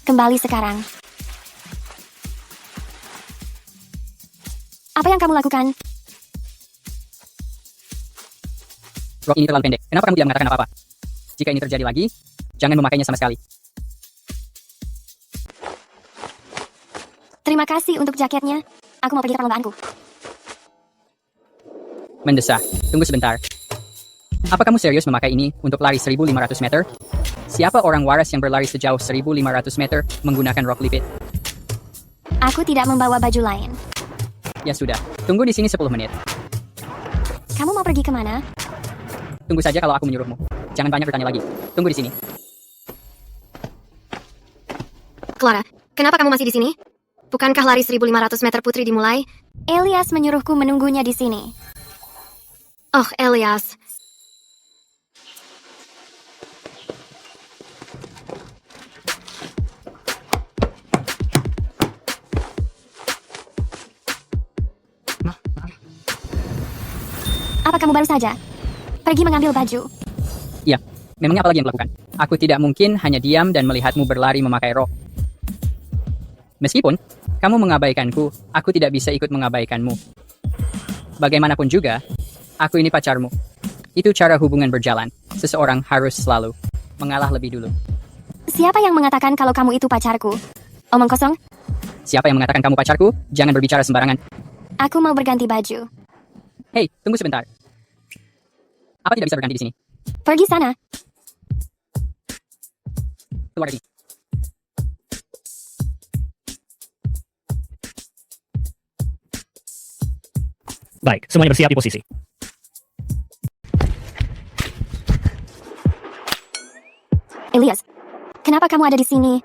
Kembali sekarang. Apa yang kamu lakukan? Rok ini terlalu pendek. Kenapa kamu tidak mengatakan apa-apa? Jika ini terjadi lagi, jangan memakainya sama sekali. Terima kasih untuk jaketnya. Aku mau pergi ke perlombaanku. Mendesak. Tunggu sebentar. Apa kamu serius memakai ini untuk lari 1.500 meter? Siapa orang waras yang berlari sejauh 1.500 meter menggunakan rok lipit? Aku tidak membawa baju lain. Ya sudah, tunggu di sini 10 menit. Kamu mau pergi kemana? Tunggu saja kalau aku menyuruhmu. Jangan banyak bertanya lagi. Tunggu di sini. Clara, kenapa kamu masih di sini? Bukankah lari 1.500 meter putri dimulai? Elias menyuruhku menunggunya di sini. Oh, Elias. Apa kamu baru saja pergi mengambil baju? Ya, memangnya apa lagi yang dilakukan? Aku tidak mungkin hanya diam dan melihatmu berlari memakai rok. Meskipun kamu mengabaikanku, aku tidak bisa ikut mengabaikanmu. Bagaimanapun juga, aku ini pacarmu. Itu cara hubungan berjalan. Seseorang harus selalu mengalah lebih dulu. Siapa yang mengatakan kalau kamu itu pacarku? Omong kosong? Siapa yang mengatakan kamu pacarku? Jangan berbicara sembarangan. Aku mau berganti baju. Hei, tunggu sebentar. Apa tidak bisa berganti di sini? Pergi sana. Keluar dari sini. Baik, semuanya bersiap di posisi. Elias, kenapa kamu ada di sini?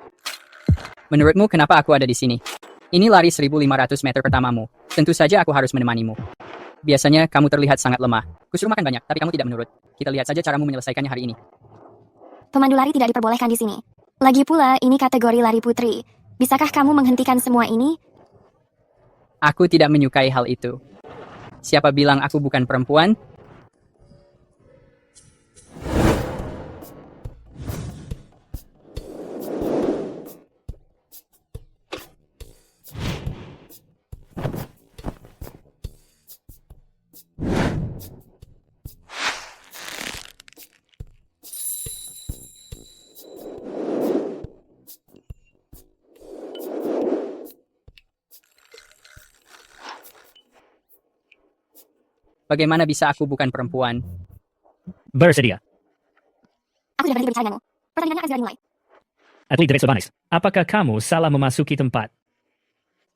Menurutmu kenapa aku ada di sini? Ini lari 1.500 meter pertamamu. Tentu saja aku harus menemanimu. Biasanya kamu terlihat sangat lemah. Kusuruh makan banyak, tapi kamu tidak menurut. Kita lihat saja caramu menyelesaikannya hari ini. Pemandu lari tidak diperbolehkan di sini. Lagi pula, ini kategori lari putri. Bisakah kamu menghentikan semua ini? Aku tidak menyukai hal itu. Siapa bilang aku bukan perempuan? Bagaimana bisa aku bukan perempuan? Bersedia. Aku sudah berhenti berbicara denganmu. Pertandingannya akan segera dimulai. Atlet Direk Sobanis, apakah kamu salah memasuki tempat?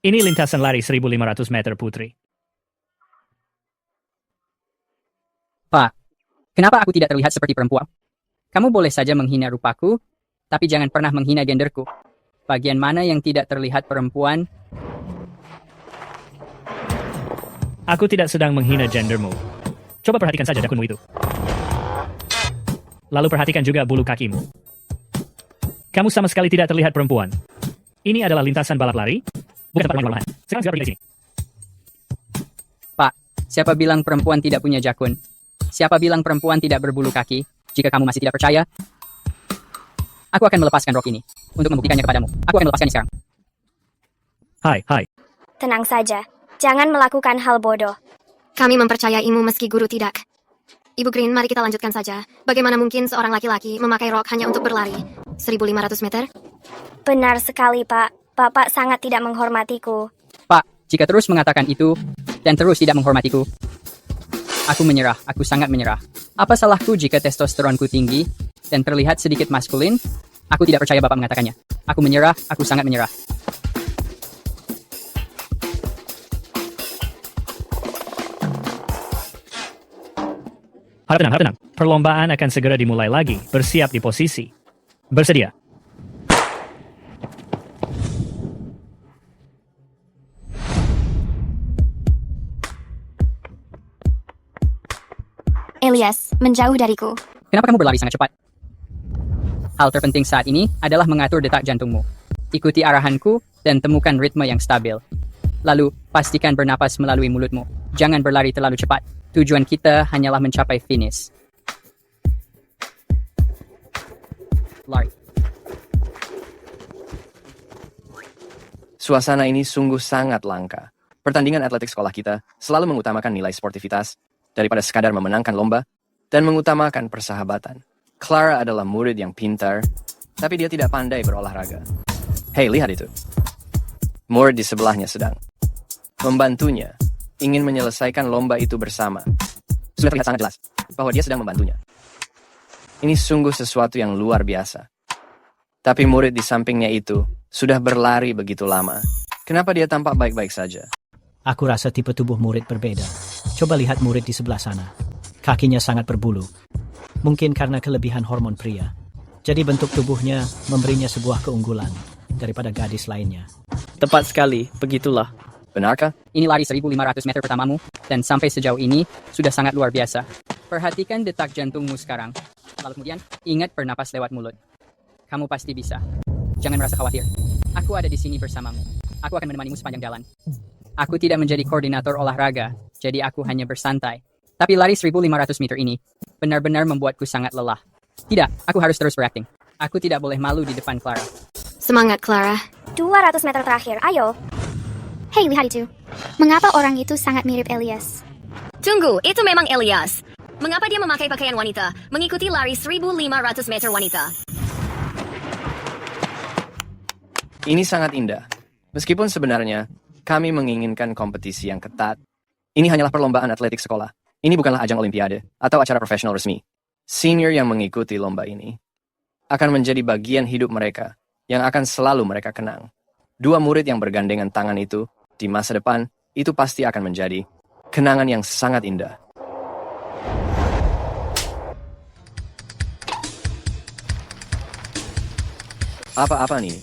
Ini lintasan lari 1.500 meter putri. Pak, kenapa aku tidak terlihat seperti perempuan? Kamu boleh saja menghina rupaku, tapi jangan pernah menghina genderku. Bagian mana yang tidak terlihat perempuan? Aku tidak sedang menghina gendermu. Coba perhatikan saja dakunmu itu. Lalu perhatikan juga bulu kakimu. Kamu sama sekali tidak terlihat perempuan. Ini adalah lintasan balap lari, bukan tempat main-main. Sekarang segera pergi dari sini. Pak, siapa bilang perempuan tidak punya jakun? Siapa bilang perempuan tidak berbulu kaki? Jika kamu masih tidak percaya, aku akan melepaskan rok ini untuk membuktikannya kepadamu. Aku akan melepaskannya sekarang. Hai. Tenang saja. Jangan melakukan hal bodoh. Kami mempercayaimu meski guru tidak. Ibu Green, mari kita lanjutkan saja. Bagaimana mungkin seorang laki-laki memakai rok hanya untuk berlari? 1.500 meter? Benar sekali, Pak. Bapak sangat tidak menghormatiku. Pak, jika terus mengatakan itu dan terus tidak menghormatiku, aku menyerah. Aku sangat menyerah. Apa salahku jika testosteronku tinggi dan terlihat sedikit maskulin? Aku tidak percaya Bapak mengatakannya. Aku menyerah. Aku sangat menyerah. Harap tenang. Perlombaan akan segera dimulai lagi. Bersiap di posisi. Bersedia. Elias, menjauh dariku. Kenapa kamu berlari sangat cepat? Hal terpenting saat ini adalah mengatur detak jantungmu. Ikuti arahanku dan temukan ritme yang stabil. Lalu, pastikan bernapas melalui mulutmu. Jangan berlari terlalu cepat. Tujuan kita hanyalah mencapai finish. Lari. Suasana ini sungguh sangat langka. Pertandingan atletik sekolah kita selalu mengutamakan nilai sportivitas daripada sekadar memenangkan lomba dan mengutamakan persahabatan. Clara adalah murid yang pintar, tapi dia tidak pandai berolahraga. Hei, lihat itu. Murid di sebelahnya sedang membantunya, ingin menyelesaikan lomba itu bersama. Sudah terlihat sangat jelas bahwa dia sedang membantunya. Ini sungguh sesuatu yang luar biasa. Tapi murid di sampingnya itu sudah berlari begitu lama. Kenapa dia tampak baik-baik saja? Aku rasa tipe tubuh murid berbeda. Coba lihat murid di sebelah sana. Kakinya sangat berbulu. Mungkin karena kelebihan hormon pria. Jadi bentuk tubuhnya memberinya sebuah keunggulan daripada gadis lainnya. Tepat sekali, begitulah. Benarkah? Ini lari 1.500 meter pertamamu, dan sampai sejauh ini sudah sangat luar biasa. Perhatikan detak jantungmu sekarang. Lalu kemudian, ingat bernapas lewat mulut. Kamu pasti bisa. Jangan merasa khawatir. Aku ada di sini bersamamu. Aku akan menemanimu sepanjang jalan. Aku tidak menjadi koordinator olahraga, jadi aku hanya bersantai. Tapi lari 1.500 meter ini benar-benar membuatku sangat lelah. Tidak, aku harus terus berakting. Aku tidak boleh malu di depan Clara. Semangat, Clara. 200 meter terakhir, ayo. Hei, lihat itu. Mengapa orang itu sangat mirip Elias? Tunggu, itu memang Elias. Mengapa dia memakai pakaian wanita, mengikuti lari 1.500 meter wanita? Ini sangat indah. Meskipun sebenarnya kami menginginkan kompetisi yang ketat. Ini hanyalah perlombaan atletik sekolah. Ini bukanlah ajang olimpiade atau acara profesional resmi. Senior yang mengikuti lomba ini akan menjadi bagian hidup mereka yang akan selalu mereka kenang. 2 murid yang bergandengan tangan itu di masa depan itu pasti akan menjadi kenangan yang sangat indah. Apa-apa nih?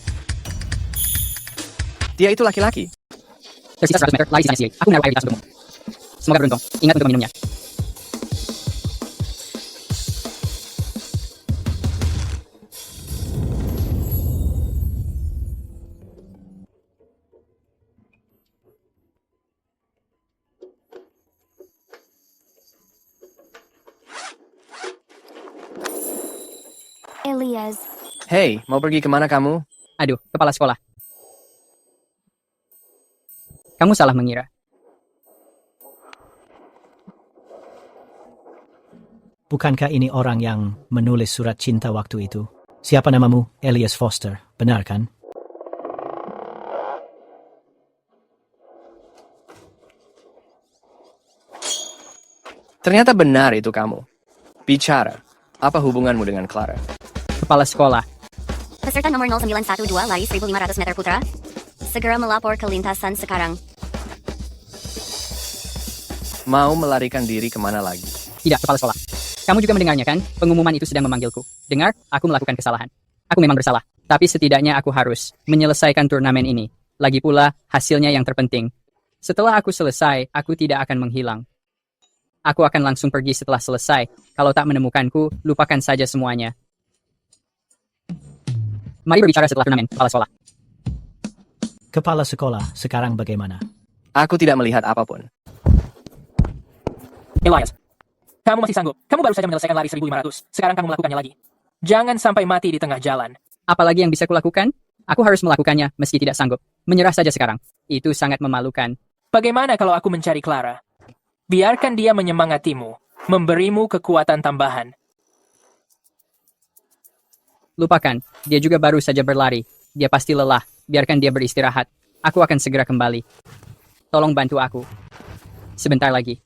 Dia itu laki-laki. Tersisa 100 meter, lari sisanya Aku menaruh air di tas untukmu. Semoga beruntung. Ingat untuk meminumnya. Elias. Hei, mau pergi kemana kamu? Aduh, kepala sekolah. Kamu salah mengira. Bukankah ini orang yang menulis surat cinta waktu itu? Siapa namamu? Elias Foster, benar kan? Ternyata benar itu kamu. Bicara, apa hubunganmu dengan Clara? Kepala sekolah. Peserta nomor 0912 lari 1500 meter putra. Segera melapor ke lintasan sekarang. Mau melarikan diri kemana lagi? Tidak, kepala sekolah. Kamu juga mendengarnya kan? Pengumuman itu sedang memanggilku. Dengar, aku melakukan kesalahan. Aku memang bersalah. Tapi setidaknya aku harus menyelesaikan turnamen ini. Lagi pula, hasilnya yang terpenting. Setelah aku selesai, aku tidak akan menghilang. Aku akan langsung pergi setelah selesai. Kalau tak menemukanku, lupakan saja semuanya. Mari berbicara setelah turnamen, kepala sekolah. Kepala sekolah, sekarang bagaimana? Aku tidak melihat apapun. Elias, kamu masih sanggup. Kamu baru saja menyelesaikan lari 1500. Sekarang kamu melakukannya lagi. Jangan sampai mati di tengah jalan. Apalagi yang bisa kulakukan? Aku harus melakukannya meski tidak sanggup. Menyerah saja sekarang. Itu sangat memalukan. Bagaimana kalau aku mencari Clara? Biarkan dia menyemangatimu, memberimu kekuatan tambahan. Lupakan, dia juga baru saja berlari. Dia pasti lelah. Biarkan dia beristirahat. Aku akan segera kembali. Tolong bantu aku. Sebentar lagi.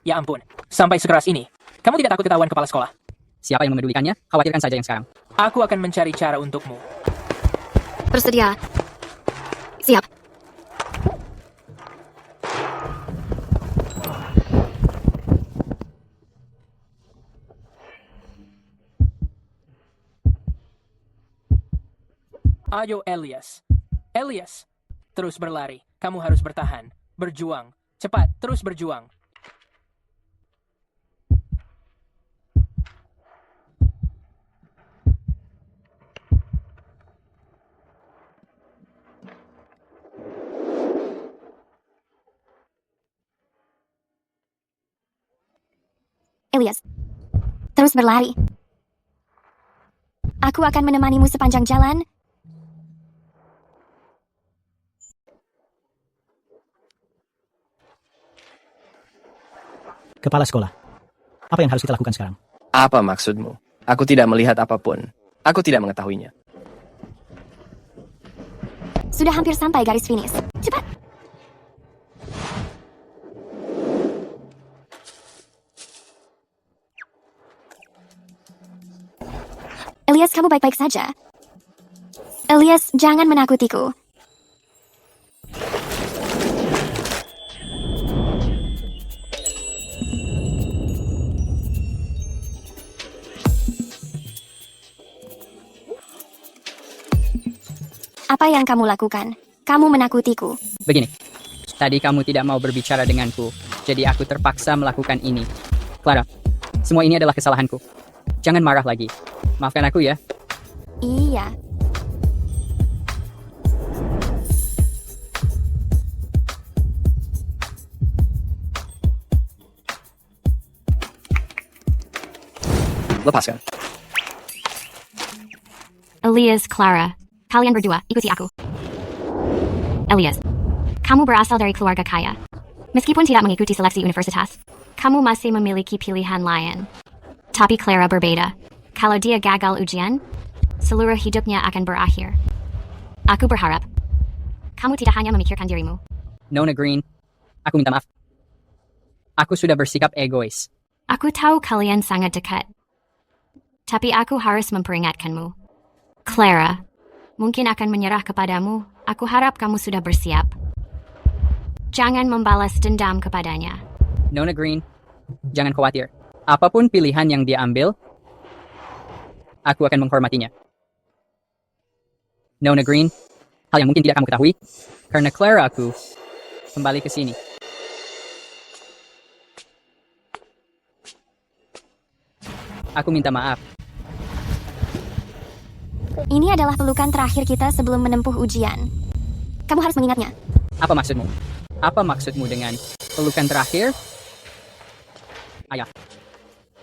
Ya ampun, sampai sekeras ini. Kamu tidak takut ketahuan kepala sekolah? Siapa yang memedulikannya? Khawatirkan saja yang sekarang. Aku akan mencari cara untukmu. Bersedia. Siap. Ayo Elias. Elias, terus berlari. Kamu harus bertahan. Berjuang. Cepat, terus berjuang. Elias, terus berlari. Aku akan menemanimu sepanjang jalan. Kepala sekolah, apa yang harus kita lakukan sekarang? Apa maksudmu? Aku tidak melihat apapun. Aku tidak mengetahuinya. Sudah hampir sampai garis finish. Cepat. Elias, kamu baik-baik saja. Elias, jangan menakutiku. Apa yang kamu lakukan? Kamu menakutiku. Begini, tadi kamu tidak mau berbicara denganku, jadi aku terpaksa melakukan ini. Clara, semua ini adalah kesalahanku. Jangan marah lagi. Maafkan aku ya. Iya. Lepaskan. Elias, Clara, kalian berdua, ikuti aku. Elias, kamu berasal dari keluarga kaya. Meskipun tidak mengikuti seleksi universitas, kamu masih memiliki pilihan lain. Tapi Clara berbeda. Kalau dia gagal ujian, seluruh hidupnya akan berakhir. Aku berharap kamu tidak hanya memikirkan dirimu. Nona Green, aku minta maaf. Aku sudah bersikap egois. Aku tahu kalian sangat dekat. Tapi aku harus memperingatkanmu. Clara, mungkin akan menyerah kepadamu. Aku harap kamu sudah bersiap. Jangan membalas dendam kepadanya. Nona Green, jangan khawatir. Apapun pilihan yang dia ambil, aku akan menghormatinya. Nona Green, hal yang mungkin tidak kamu ketahui, karena Clara aku kembali ke sini. Aku minta maaf. Ini adalah pelukan terakhir kita sebelum menempuh ujian. Kamu harus mengingatnya. Apa maksudmu? Apa maksudmu dengan pelukan terakhir? Ayah,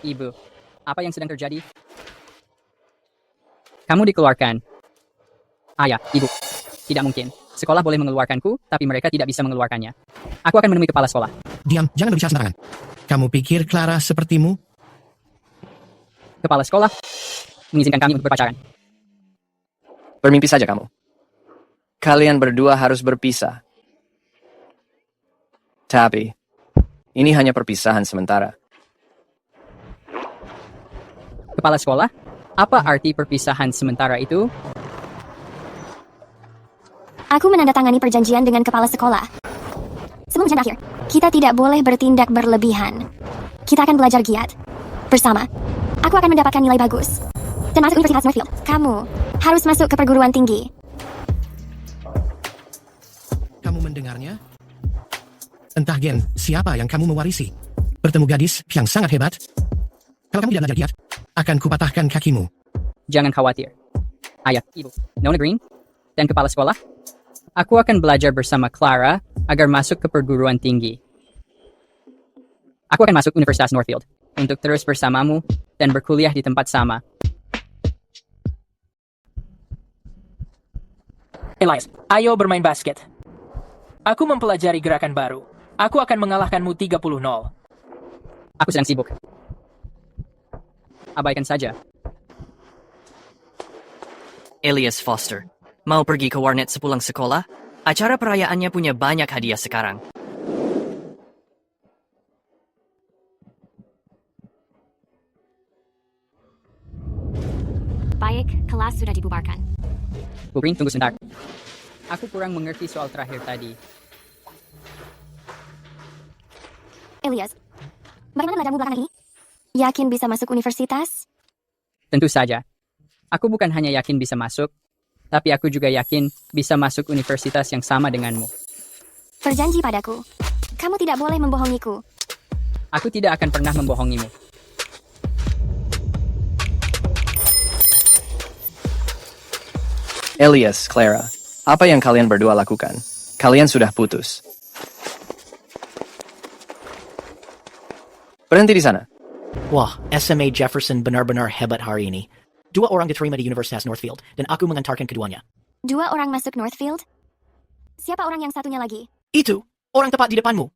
Ibu, apa yang sedang terjadi? Kamu dikeluarkan. Ayah, Ibu, tidak mungkin. Sekolah boleh mengeluarkanku, tapi mereka tidak bisa mengeluarkannya. Aku akan menemui kepala sekolah. Diam, jangan berbicara sembarangan. Kamu pikir Clara sepertimu? Kepala sekolah, mengizinkan kami untuk berpacaran. Bermimpi saja kamu. Kalian berdua harus berpisah. Tapi, ini hanya perpisahan sementara. Kepala sekolah, apa arti perpisahan sementara itu? Aku menandatangani perjanjian dengan kepala sekolah. Sebelum ujian akhir, kita tidak boleh bertindak berlebihan. Kita akan belajar giat. Bersama, aku akan mendapatkan nilai bagus. Dan masuk Universitas Northfield. Kamu harus masuk ke perguruan tinggi. Kamu mendengarnya? Entah Gen, siapa yang kamu mewarisi? Bertemu gadis yang sangat hebat? Kalau kamu tidak belajar giat, akan kupatahkan kakimu. Jangan khawatir. Ayah, ibu, Nona Green, dan kepala sekolah, aku akan belajar bersama Clara agar masuk ke perguruan tinggi. Aku akan masuk Universitas Northfield untuk terus bersamamu dan berkuliah di tempat sama. Elias, ayo bermain basket. Aku mempelajari gerakan baru. Aku akan mengalahkanmu 30-0. Aku sedang sibuk. Abaikan saja. Elias Foster, mau pergi ke warnet sepulang sekolah? Acara perayaannya punya banyak hadiah sekarang. Baik, kelas sudah dibubarkan. Bu Green, tunggu sebentar. Aku kurang mengerti soal terakhir tadi. Elias, bagaimana belajarmu belakangan ini? Yakin bisa masuk universitas? Tentu saja. Aku bukan hanya yakin bisa masuk, tapi aku juga yakin bisa masuk universitas yang sama denganmu. Berjanji padaku, kamu tidak boleh membohongiku. Aku tidak akan pernah membohongimu. Elias, Clara, apa yang kalian berdua lakukan? Kalian sudah putus. Berhenti di sana. Wah, SMA Jefferson benar-benar hebat hari ini. 2 orang diterima di Universitas Northfield, dan aku mengantarkan keduanya. 2 orang masuk Northfield? Siapa orang yang satunya lagi? Itu, orang tepat di depanmu.